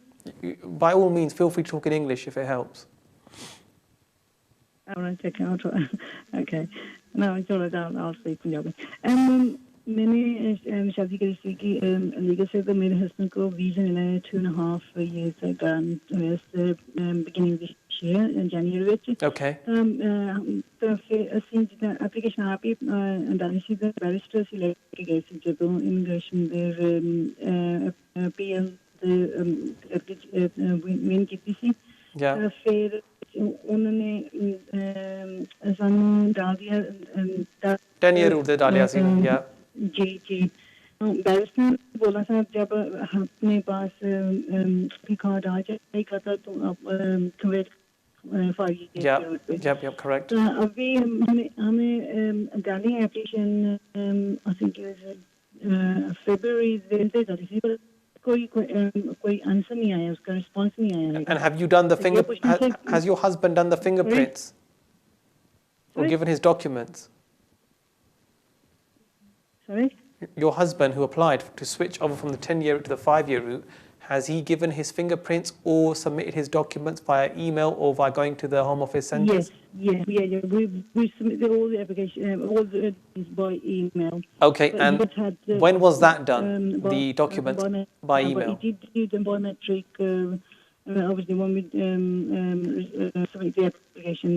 A: By all means, feel free to talk in English if it helps.
L: All right, okay, I'll try. Okay. No, it's all right, I'll speak Punjabi. मैंने शादी करी थी कि लीगल से, तो मेरे हस्बैंड को वीज़ा मिला है 2.5 years beginning this year in January ਵਿੱਚ।
A: Okay.
L: ਤਾਂ ਫਿਰ ਅਸੀਂ ਜਿੱਦਾਂ ਐਪਲੀਕੇਸ਼ਨ ਆਪ ਹੀ ਡਾਲੀ ਸੀ, ਤਾਂ ਬੈਰਿਸਟਰ ਅਸੀਂ ਲੈ ਕੇ ਗਏ ਸੀ ਜਦੋਂ ਇਮੀਗ੍ਰੇਸ਼ਨ ਦੇ PL ਦੇ ਵਿਨ ਕੀਤੀ ਸੀ। ਫਿਰ ਉਹਨਾਂ ਨੇ ਸਾਨੂੰ डाल दिया
A: 10 year रूट डालिया सी। या
L: जी जी। बैरिस्टर बोला था जब अपने पास कार्ड आ जाएगा तो आप कन्वर्ट 5 years।
A: Yep, correct।
L: अभी हमें डाली एप्लीकेशन आई थिंक February से डाली थी, पर कोई आंसर नहीं आया, उसका रिस्पांस नहीं आया।
A: And have you done the has your husband done the fingerprints or given his documents?
L: Sorry?
A: Your husband who applied to switch over from the 10-year route to the 5-year route, has he given his fingerprints or submitted his documents via email or by going to the Home Office centres?
L: Yes. We submitted all the application, all the documents by email.
A: Okay, and when was that done? The documents by email?
L: He did do them biometric. Obviously, when we submitted the application,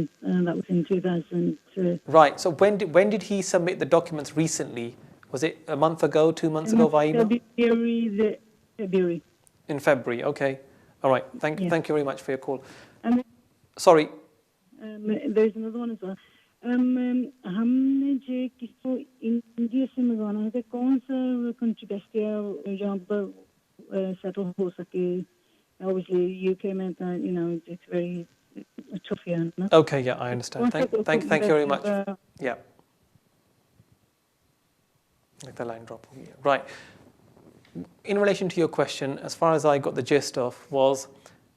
L: that was in 2000.
A: Right. So when did he submit the documents recently? Was it a month ago, 2 months ago via email?
L: February.
A: In February, okay. All right. Thank you very much for your call. Sorry.
L: There's another one as well. हमने जो किसको इंडिया से मंगवाना है, तो कौन सा कंट्री बेस्ट है जहाँ पर सेटल हो सके? Obviously, UK meant that, you know, it's very tough here. No?
A: Okay, yeah, I understand. Thank you very much. Yeah. Like the line drop. Right. In relation to your question, as far as I got the gist of, was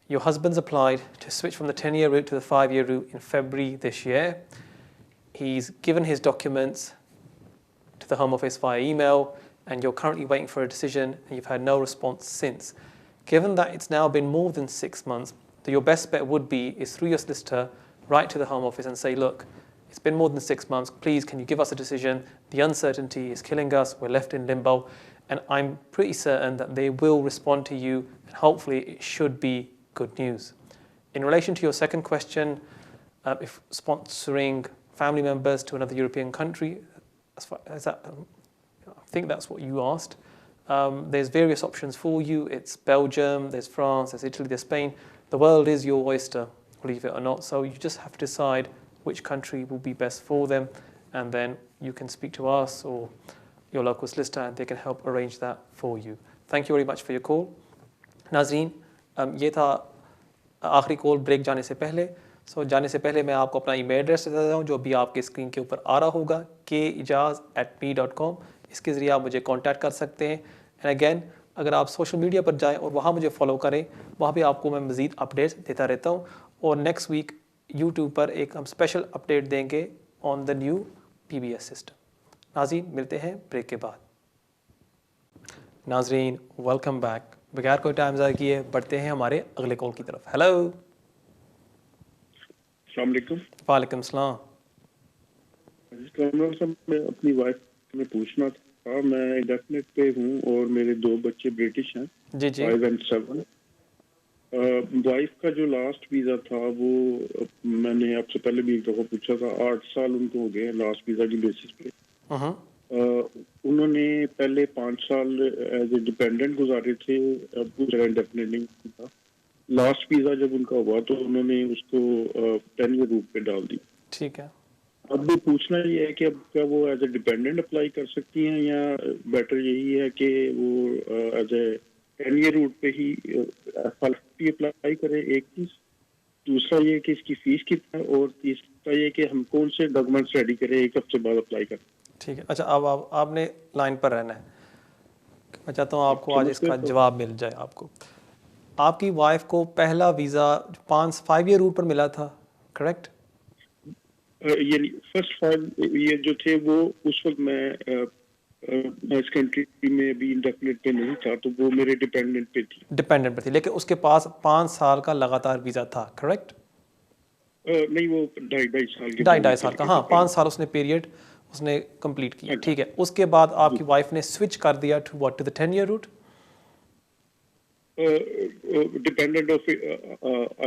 A: your husband's applied to switch from the 10-year route to the 5-year route in February this year. He's given his documents to the Home Office via email, and you're currently waiting for a decision, and you've had no response since. Given that it's now been more than 6 months, your best bet would be is through your solicitor, write to the Home Office and say, look, it's been more than 6 months, please can you give us a decision? The uncertainty is killing us, we're left in limbo, and I'm pretty certain that they will respond to you, and hopefully it should be good news. In relation to your second question, if sponsoring family members to another European country, as far as that, I think that's what you asked. There's various options for you. It's Belgium, there's France, there's Italy, there's Spain. The world is your oyster, believe it or not. So you just have to decide which country will be best for them, and then you can speak to us or your local solicitor and they can help arrange that for you. Thank you very much for your call. नाज़रीन, ये था आखिरी कॉल ब्रेक जाने से पहले. जाने से पहले मैं आपको अपना ईमेल एड्रेस देता हूँ जो भी आपके स्क्रीन के ऊपर आ रहा होगा, kejaz@me.com. इसके ज़रिए आप मुझे कांटेक्ट कर सकते हैं. एंड अगेन, अगर आप सोशल मीडिया पर जाएं और वहाँ मुझे फॉलो करें, वहाँ भी आपको मैं मज़ीद अपडेट्स देता रहता हूँ. और नेक्स्ट वीक यूट्यूब पर एक हम स्पेशल अपडेट देंगे on the new PBS system. नाज़रीन, मिलते हैं ब्रेक के बाद. नाज़रीन, वेलकम बैक. बगैर कोई टाइम ज़ाया किए बढ़ते हैं हमारे अगले कॉल की तरफ. हेलो.
G: अस्सलाम वालेकुम.
A: वालेकुम सलाम.
G: मैं अपनी वाइफ में पूछना था, मैं इंडेफिनेट पे हूँ और मेरे 2 बच्चे ब्रिटिश हैं.
A: जी जी.
G: 5 and 7. वाइफ का जो लास्ट वीज़ा था वो मैंने आपसे पहले भी एक दफ़ा पूछा था, 8 साल उनको हो गए लास्ट वीज़ा की बेसिस पे. उन्होंने पहले 5 साल एज ए डिपेंडेंट गुजारे थे, अब कुछ इंडेफिनेट नहीं था. लास्ट वीज़ा जब उनका हुआ तो उन्होंने उसको 10 ईयर रूट पे डाल दी.
A: ठीक है.
G: अब भी पूछना ये है कि अब क्या वो एज ए डिपेंडेंट अप्लाई कर सकती हैं या बेटर यही है कि वो एज ए 10 ईयर रूट पे ही F50 अप्लाई करें. एक चीज. दूसरा ये कि इसकी फीस कितना है, और तीसरा ये कि हम कौन से डॉक्यूमेंट्स रेडी करें 1 हफ्ते बाद अप्लाई करें.
A: ठीक है. अच्छा, अब आपने लाइन पर रहना है. मैं चाहता हूँ आपको आज इसका जवाब मिल जाए. आपकी वाइफ को पहला वीज़ा 5 ईयर रूट पर मिला था, करेक्ट?
G: ये फर्स्ट 5 ये जो थे वो उस वक्त मैं इस कंट्री में अभी इंडेफिनेट पे नहीं था, तो वो मेरे डिपेंडेंट पे थी.
A: लेकिन उसके पास 5 साल का लगातार वीज़ा था, करेक्ट?
G: नहीं, वो 2.5 साल का.
A: हाँ, 5 साल उसने पीरियड उसने कंप्लीट किया. ठीक है. उसके बाद आपकी वाइफ ने स्विच कर दिया to the 10 year route.
G: Dependent of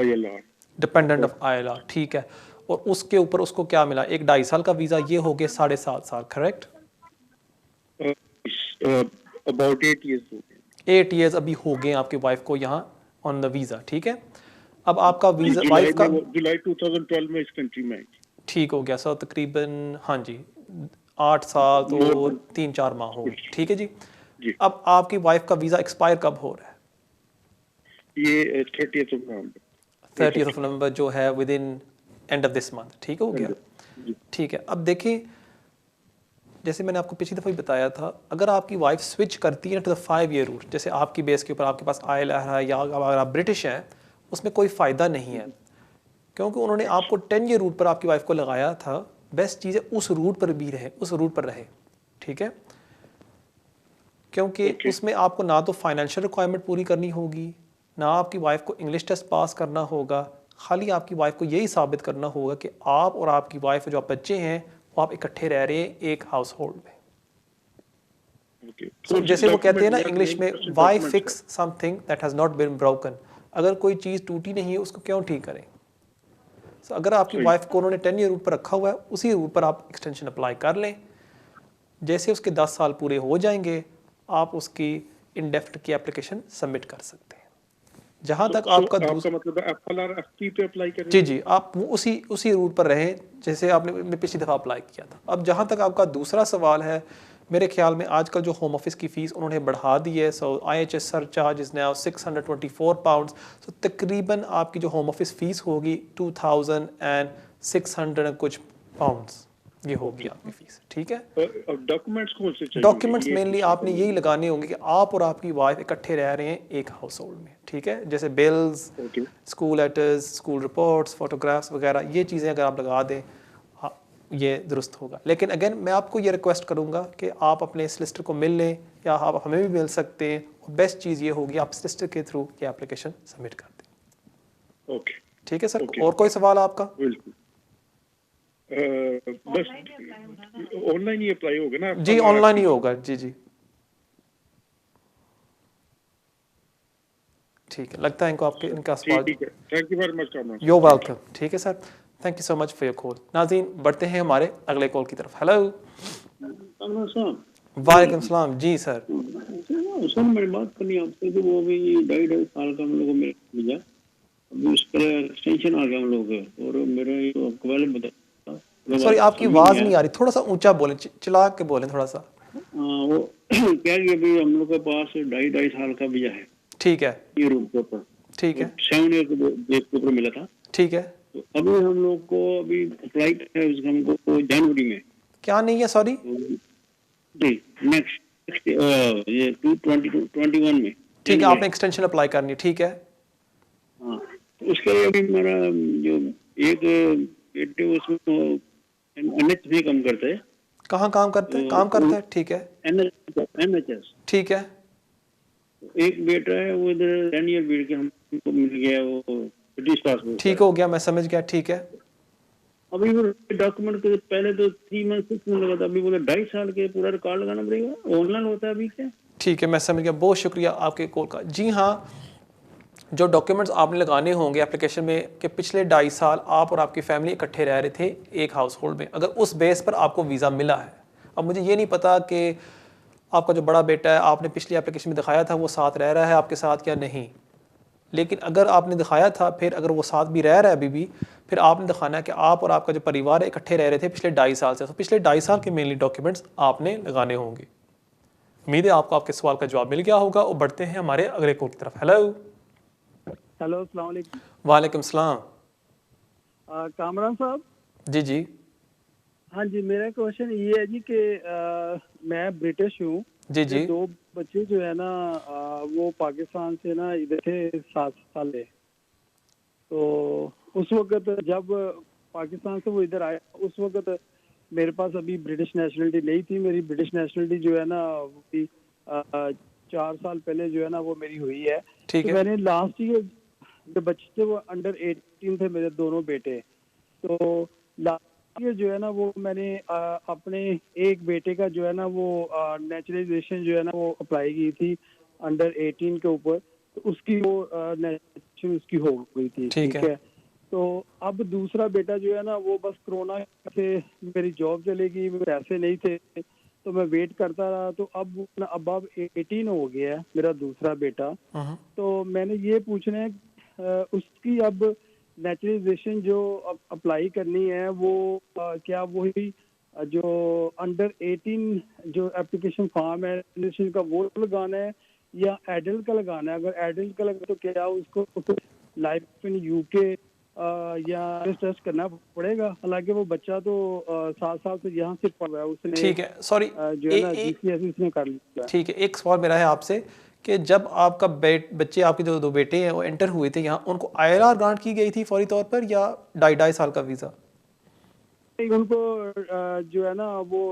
G: ILR.
A: Dependent of ILR. ठीक है. और उसके ऊपर उसको क्या मिला? एक 2.5 साल का वीज़ा, ये हो गया 7.5 साल, करेक्ट?
G: About 8 years.
A: 8 years अभी हो गए आपकी वाइफ को यहाँ ऑन द वीज़ा. ठीक है. अब आपका वीज़ा वाइफ का
G: जुलाई 2012 में इस कंट्री में.
A: ठीक हो गया. सो तकरीबन हाँ जी 8 साल तो 3-4 माह हो. ठीक है जी. अब आपकी वाइफ का वीज़ा एक्सपायर कब हो रहा है?
G: ये 30th
A: of November जो है with in end of this month. ठीक हो गया. ठीक है. अब देखिए, जैसे मैंने आपको पिछली दफ़ा भी बताया था, अगर आपकी वाइफ स्विच करती है टू द 5 ईयर रूट, जैसे आपकी बेस के ऊपर आपके पास ILR है या अगर आप ब्रिटिश हैं, उसमें कोई फ़ायदा नहीं है क्योंकि उन्होंने आपको 10 ईयर रूट पर आपकी वाइफ को लगाया था. बेस्ट चीज़ है उस रूट पर भी रहे, उस रूट पर रहे. ठीक है. क्योंकि उसमें आपको ना तो फाइनेंशियल रिक्वायरमेंट पूरी करनी होगी, ना आपकी वाइफ को इंग्लिश टेस्ट पास करना होगा. खाली आपकी वाइफ को यही साबित करना होगा कि आप और आपकी वाइफ जो आप बच्चे हैं वो आप इकट्ठे रह रहे हैं एक हाउस होल्ड में. So, जैसे वो कहते हैं ना इंग्लिश में, why fix something that has not been broken. अगर कोई चीज़ टूटी नहीं है उसको क्यों ठीक करें. So, अगर आपकी वाइफ को उन्होंने 10 ईयर रूट पर रखा हुआ है, उसी रूट पर आप एक्सटेंशन अप्लाई कर लें. जैसे उसके 10 साल पूरे हो जाएंगे, आप उसकी इंडेफिनिट की एप्लीकेशन सबमिट कर सकते हैं. जहाँ तक आपका
G: मतलब FLR पे अप्लाई करें.
A: जी, आप उसी रूट पर रहें जैसे आपने पिछली दफ़ा अप्लाई किया था. अब जहाँ तक आपका दूसरा सवाल है, मेरे ख्याल में आजकल जो होम ऑफिस की फ़ीस उन्होंने बढ़ा दी है. सो IHS सरचार्ज इज़ नाउ £624. सो तकरीबन आपकी जो होम ऑफिस फ़ीस होगी 2600 कुछ पाउंड्स ये होगी आपकी फ़ीस. ठीक है.
G: डॉक्यूमेंट्स कौन से चाहिए?
A: डॉक्यूमेंट्स मेनली आपने यही लगाने होंगे कि आप और आपकी वाइफ इकट्ठे रह रहे हैं एक हाउस होल्ड में. ठीक है. जैसे bills, school letters, school reports, photographs वगैरह, ये चीज़ें अगर आप लगा दें ये दुरुस्त होगा. लेकिन अगेन मैं आपको ये रिक्वेस्ट करूँगा कि आप अपने सॉलिसिटर को मिल लें या आप हमें भी मिल सकते हैं. और बेस्ट चीज़ ये होगी आप सॉलिसिटर के थ्रू ये एप्लीकेशन सबमिट कर दें.
G: ओके.
A: ठीक है सर. और कोई सवाल आपका?
G: बस ऑनलाइन ही अप्लाई होगा ना?
A: जी ऑनलाइन ही होगा. जी जी ठीक है. लगता है इनको इनका सवाल.
G: Thank you very much.
A: You welcome. ठीक है sir. Thank you so much for your call. नाज़रीन, बढ़ते हैं हमारे अगले कॉल की तरफ. हेलो. वालेकुम सलाम. जी सर.
B: सर मेरी बात करनी है आपसे कि वो अभी 2.5 साल का हम लोग को मिला, अभी उस पर एक्सटेंशन आ गया हम लोग और मेरे आपको पहले बता।
A: सॉरी आपकी आवाज़ नहीं आ रही, थोड़ा सा ऊंचा बोलें, चिल्ला के बोलें थोड़ा सा।
B: वो क्या कि अभी हम लोग के पास 2.5 साल का वीजा है।
A: ठीक है,
B: ये रूम के ऊपर,
A: ठीक है,
B: 7 ईयर के बेस के ऊपर मिला था।
A: ठीक है।
B: तो अभी हम लोग को अभी अप्लाई किया है उसका हमको जनवरी में।
A: क्या नहीं है, सॉरी
B: जी, नेक्स्ट ये 2021 में।
A: ठीक है, आपने एक्सटेंशन अप्लाई करनी है, ठीक है।
B: हाँ, तो उसके लिए अभी मेरा जो एक बेटे उसमें NH भी काम करते हैं।
A: कहाँ काम करते हैं? काम करते हैं, ठीक है।
B: NHS,
A: ठीक है।
B: एक बेटा है वो इधर 10 ईयर बीट के हमको मिल गया, वो ब्रिटिश पासपोर्ट।
A: ठीक हो गया, मैं समझ गया, ठीक है।
B: अभी वो डॉक्यूमेंट के पहले तो 3 मंथ 6 मंथ लगा था, अभी बोले 2.5 साल के पूरा रिकॉर्ड लगाना पड़ेगा। ऑनलाइन होता है अभी क्या?
A: ठीक है, मैं समझ गया, बहुत शुक्रिया आपके कॉल का। जी हाँ, जो डॉक्यूमेंट्स आपने लगाने होंगे एप्लीकेशन में कि पिछले 2.5 साल आप और आपकी फैमिली इकट्ठे रह रहे थे एक हाउस होल्ड में, अगर उस बेस पर आपको वीज़ा मिला है। अब मुझे ये नहीं पता कि आपका जो बड़ा बेटा है, आपने पिछली एप्लीकेशन में दिखाया था वो साथ रह रहा है आपके साथ या नहीं, लेकिन अगर आपने दिखाया था, फिर अगर वो साथ भी रह रहा है अभी भी, फिर आपने दिखाना है कि आप और आपका जो परिवार है इकट्ठे रह रहे थे पिछले 2.5 साल से। तो पिछले 2.5 साल के मेनली डॉक्यूमेंट्स आपने लगाने होंगे। उम्मीद है आपको आपके सवाल का जवाब मिल गया होगा और बढ़ते हैं हमारे अगले कॉल की तरफ। हेलो
M: हेलो, अस्सलाम वालेकुम।
A: वालेकुम सलाम।
M: कामरान साहब।
A: जी जी।
M: हाँ जी, मेरा क्वेश्चन ये है जी कि मैं ब्रिटिश हूँ
A: जी जी।
M: 2 बच्चे जो है ना वो पाकिस्तान से ना इधर थे 7 साल है। तो उस वक्त जब पाकिस्तान से वो इधर आए, उस वक्त मेरे पास अभी ब्रिटिश नेशनलिटी नहीं थी। मेरी ब्रिटिश नेशनलिटी जो है ना वो 4 साल पहले जो है ना वो मेरी हुई है। तो मैंने लास्ट ईयर जो बच्चे थे वो अंडर 18 थे मेरे दोनों बेटे। तो लास्ट ईयर जो है ना वो मैंने अपने एक बेटे का जो है ना वो नेचुरलाइजेशन जो है ना वो अप्लाई की थी अंडर 18 के ऊपर। तो उसकी वो नेचुरलाइजेशन उसकी हो गई थी, ठीक है। तो अब दूसरा बेटा जो है ना वो बस कोरोना से मेरी जॉब चली गई, पैसे नहीं थे तो मैं वेट करता रहा। तो अब 18 हो गया है मेरा दूसरा बेटा। तो मैंने ये पूछना है उसकी अब नेचुरलाइजेशन जो अप्लाई करनी है वो क्या वही जो अंडर 18 जो एप्लीकेशन फॉर्म है का वो लगाना है या एडल्ट का लगाना है? अगर एडल्ट का लगा तो क्या उसको लाइफ इन यूके या टेस्ट करना पड़ेगा? हालांकि वो बच्चा तो 7 साल से यहाँ से पढ़ रहा है, उसने
A: ठीक है, सॉरी
M: जो है ना GCSE उसने कर लिया। ठीक
A: है, एक सवाल मेरा है आपसे कि जब आपका बच्चे आपके जो 2 बेटे हैं वो एंटर हुए थे यहाँ, उनको ILR ग्रांट की गई थी फौरी तौर पर या 2.5 साल का वीज़ा?
M: उनको जो है ना वो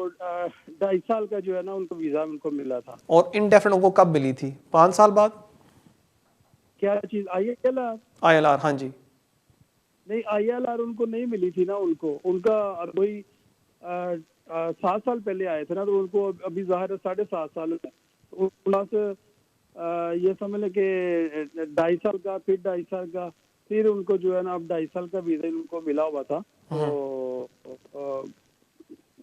M: 2.5 साल का जो है ना उनको वीज़ा उनको मिला था।
A: और इंडेफिनिट उनको कब मिली थी? 5 साल बाद?
M: क्या चीज़?
A: ILR? हाँ जी।
M: नहीं, ILR उनको नहीं मिली थी ना, उनका वही 7 साल पहले आए थे ना, तो उनको अभी ज़ाहिर है 7.5 साल प्लस ये समझ लें कि 2.5 साल का, फिर 2.5 साल का, फिर उनको जो है ना अब 2.5 साल का वीज़ा उनको मिला हुआ था। तो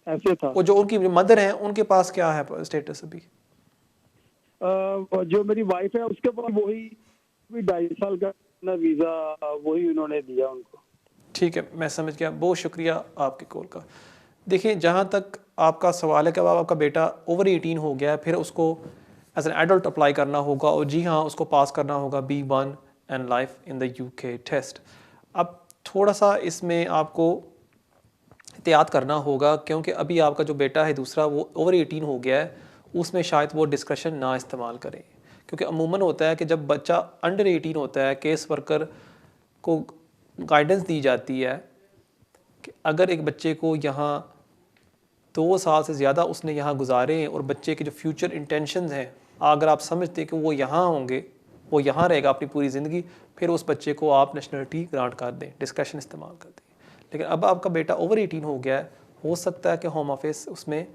M: ऐसे था।
A: वो जो उनकी मदर है उनके पास क्या है स्टेटस अभी?
M: जो मेरी वाइफ है उसके पास वही 2.5 साल का ना वीज़ा वही उन्होंने दिया उनको।
A: ठीक है, मैं समझ गया, बहुत शुक्रिया आपके कॉल का। देखिए, जहाँ तक आपका सवाल है कि अब आपका बेटा ओवर 18 हो गया है, फिर उसको एज एन एडल्ट अप्लाई करना होगा और जी हाँ उसको पास करना होगा B1 and life in the UK test. अब थोड़ा सा इसमें आपको एहतियात करना होगा क्योंकि अभी आपका जो बेटा है दूसरा वो ओवर 18 हो गया है, उसमें शायद वो डिस्क्रिशन ना इस्तेमाल करें, क्योंकि अमूमन होता है कि जब बच्चा अंडर 18 होता है केस वर्कर को गाइडेंस दी जाती है कि अगर एक बच्चे को यहाँ 2 साल से ज़्यादा उसने यहाँ गुजारे हैं और बच्चे के जो फ्यूचर इंटेंशंस हैं, अगर आप समझते हैं कि वो यहाँ होंगे, वो यहाँ रहेगा अपनी पूरी ज़िंदगी, फिर उस बच्चे को आप नेशनलिटी ग्रांट कर दें, डिस्क्रिशन इस्तेमाल कर दें। लेकिन अब आपका बेटा ओवर 18 हो गया है, हो सकता है कि होम ऑफिस उसमें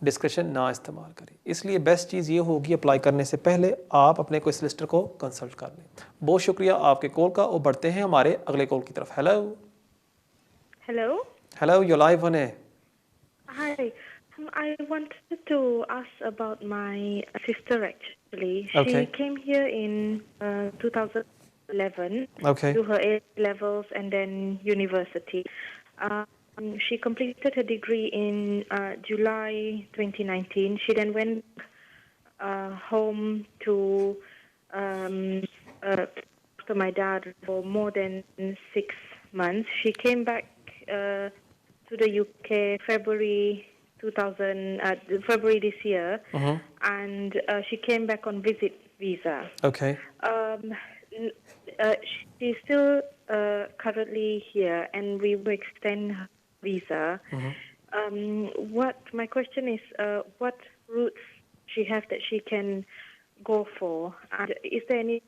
A: डिस्क्रिशन ना इस्तेमाल करें। इसलिए बेस्ट चीज़ ये होगी अप्लाई करने से पहले आप अपने कोई सॉलिसिटर को कंसल्ट कर लें। बहुत शुक्रिया आपके कॉल का और बढ़ते हैं हमारे अगले कॉल की तरफ। Hello
N: hello
A: hello, you live on है।
N: हाय, I wanted to ask about my sister actually.
A: Okay.
N: She came here in 2011
A: Okay.
N: to her A levels and then university. She completed her degree in July 2019. She then went home to after my dad for more than 6 months. She came back to the UK February this year, and she came back on visit visa.
A: Okay.
N: She's still currently here, and we will extend her visa. What my question is, what routes she has that she can go for, and is there any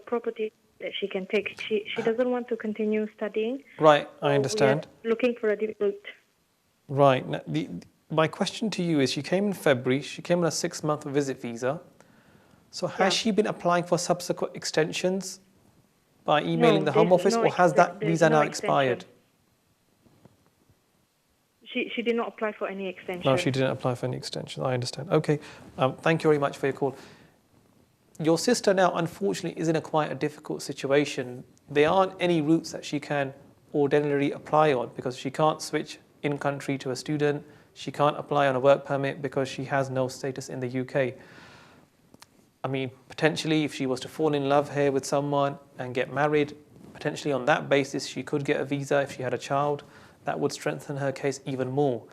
N: property that she can take? She doesn't want to continue studying.
A: Right,
N: so
A: I understand.
N: We are looking for a different route.
A: Right. Now, my question to you is, she came in February, she came on a 6-month visit visa. So has she been applying for subsequent extensions by emailing the Home Office, or has that visa now expired?
N: She did not apply for any extension.
A: No, she didn't apply for any extension. I understand. Okay. Thank you very much for your call. Your sister now, unfortunately, is in quite a difficult situation. There aren't any routes that she can ordinarily apply on because she can't switch in country to a student. She can't apply on a work permit because she has no status in the UK. I mean, potentially, if she was to fall in love here with someone and get married, potentially on that basis, she could get a visa if she had a child. That would strengthen her case even more.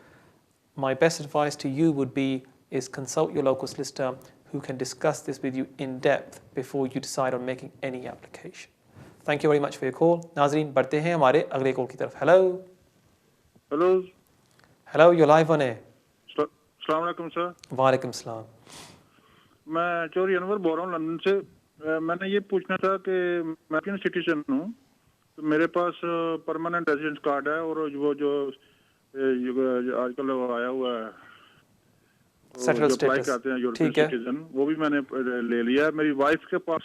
A: My best advice to you would be is consult your local solicitor who can discuss this with you in depth before you decide on making any application. Thank you very much for your call. नाज़रीन बढ़ते हैं हमारे अगले कॉल की तरफ. Hello.
G: Hello.
A: Hello, you're live on air.
G: अस्सलाम वालेकुम सर.
A: वालेकुम सलाम.
G: मैं चौधरी अनवर बोल रहा हूँ लंदन से. मैंने ये पूछना था कि मैं अमेरिकन सिटीजन हूँ, तो मेरे पास परमानेंट रेजिडेंस कार्ड है और वो जो आजकल आया हुआ है
A: सेटल स्टेटस,
G: करते हैं यूरोपियन सिटीजन, वो भी मैंने ले लिया है. मेरी वाइफ के पास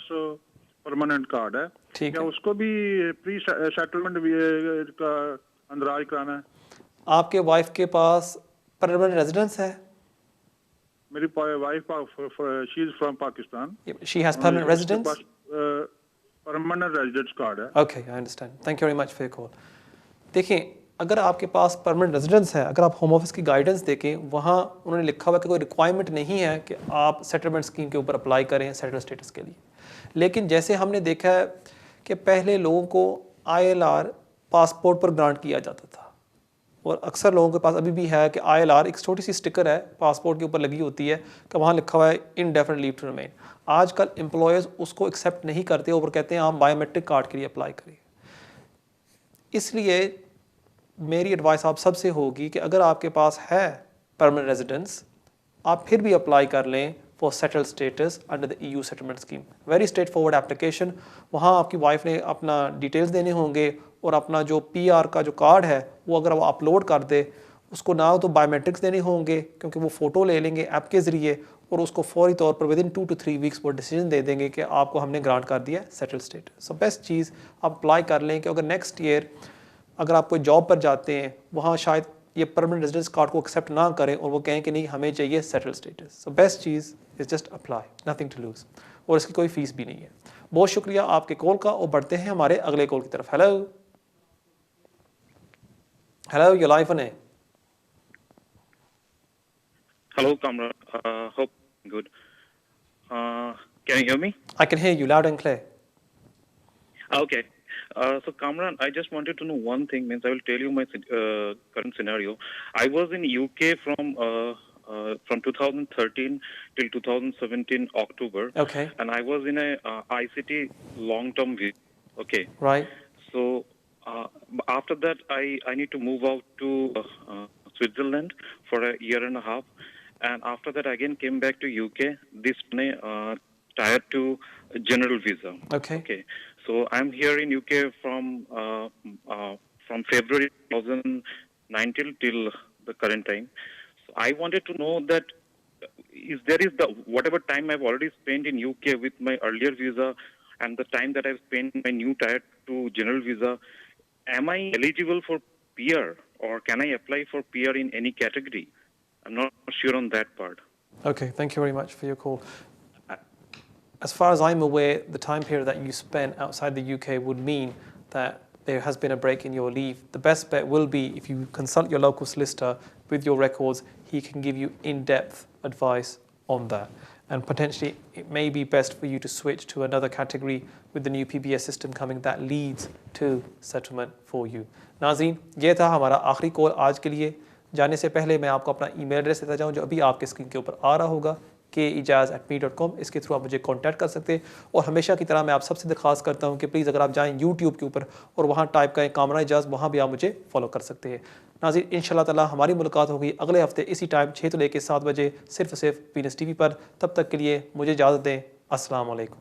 G: परमानेंट कार्ड है. क्या उसको भी प्री सेटलमेंट का अंदराज कराना है?
A: आपके वाइफ के पास परमानेंट रेजिडेंस है?
G: मेरी wife she is from Pakistan.
A: She has permanent residence?
G: Permanent residence card है.
A: Okay, I understand. Thank you very much for your call. देखिए, अगर आपके पास परमानेंट रेजिडेंस है, अगर आप होम ऑफिस की गाइडेंस देखें, वहाँ उन्होंने लिखा हुआ है कि कोई रिक्वायरमेंट नहीं है कि आप सेटलमेंट स्कीम के ऊपर अप्लाई करें सेटल स्टेटस के लिए. लेकिन जैसे हमने देखा है कि पहले लोगों को ILR पासपोर्ट पर ग्रांट किया जाता था, और अक्सर लोगों के पास अभी भी है कि ILR एक छोटी सी स्टिकर है पासपोर्ट के ऊपर लगी होती है कि वहाँ लिखा हुआ है इनडेफिनिट लीव टू रिमेन. आजकल एम्प्लॉयर्स उसको एक्सेप्ट नहीं करते और कहते हैं आप बायोमेट्रिक कार्ड के लिए अप्लाई करिए. इसलिए मेरी एडवाइस आप सबसे होगी कि अगर आपके पास है परमानेंट रेजिडेंस, आप फिर भी अप्लाई कर लें for settle status under the EU settlement scheme. Very straight forward application. वहाँ आपकी वाइफ ने अपना डिटेल्स देने होंगे और अपना जो PR का जो कार्ड है वो अगर वो अपलोड कर दे, उसको ना तो बायोमेट्रिक्स देने होंगे क्योंकि वो फ़ोटो ले लेंगे ऐप के ज़रिए और उसको फौरी तौर पर विदिन 2 to 3 वीक्स वो डिसीजन दे देंगे कि आपको हमने ग्रांट कर दिया सेटल स्टेटस. सो बेस्ट चीज़ आप अप्लाई कर लें कि अगर नेक्स्ट ईयर अगर आप कोई जॉब पर जाते हैं, वहाँ शायद ये परमानेंट रेजिडेंस कार्ड को एक्सेप्ट ना करें और वो कहें कि नहीं हमें चाहिए सेटल स्टेटस. सो बेस्ट चीज़ is just apply, nothing to lose, और इसकी कोई फ़ीस भी नहीं है. बहुत शुक्रिया आपके कॉल का, और बढ़ते हैं हमारे अगले कॉल की तरफ. Hello hello, you live on air.
I: Hello, Kamran. Hope good. Can you hear me?
A: I can hear you loud and clear.
I: Okay. So, Kamran, I just wanted to know one thing. Means I will tell you my current scenario. I was in UK from 2013 till 2017 October.
A: Okay.
I: And I was in a ICT long-term visa. Okay.
A: Right.
I: So after that, I need to move out to Switzerland for a year and a half. And after that, I again came back to UK. This tied to general visa.
A: Okay.
I: Okay. So I'm here in UK from February 2019 till the current time. So I wanted to know that there is the whatever time I've already spent in UK with my earlier visa and the time that I've spent my new tied to general visa, am I eligible for PR or can I apply for PR in any category? I'm not sure on that part.
A: Okay, thank you very much for your call. As far as I'm aware, the time period that you spent outside the UK would mean that there has been a break in your leave. The best bet will be if you consult your local solicitor with your records, he can give you in-depth advice on that. And potentially it may be best for you to switch to another category with the new PBS system coming that leads to settlement for you. नाज़रीन, ये था हमारा आखिरी कॉल आज के लिए। जाने से पहले मैं आपको अपना ईमेल एड्रेस देता जाऊँ जो अभी आपके स्क्रीन के ऊपर आ रहा होगा, keijaz@me.com। इसके थ्रू आप मुझे कांटेक्ट कर सकते हैं। और हमेशा की तरह मैं आप सबसे दरख्वास्त करता हूँ कि प्लीज़ अगर आप जाएँ यूट्यूब के ऊपर और वहाँ टाइप करें कामरान एजाज, वहाँ भी आप मुझे फॉलो कर सकते हैं। नाज़रीन, इंशाल्लाह ताला हमारी मुलाकात होगी अगले हफ्ते इसी टाइम 6 से लेकर 7 बजे सिर्फ वीनस टीवी पर। तब तक के लिए मुझे इजाज़त दें। अस्सलाम वालेकुम।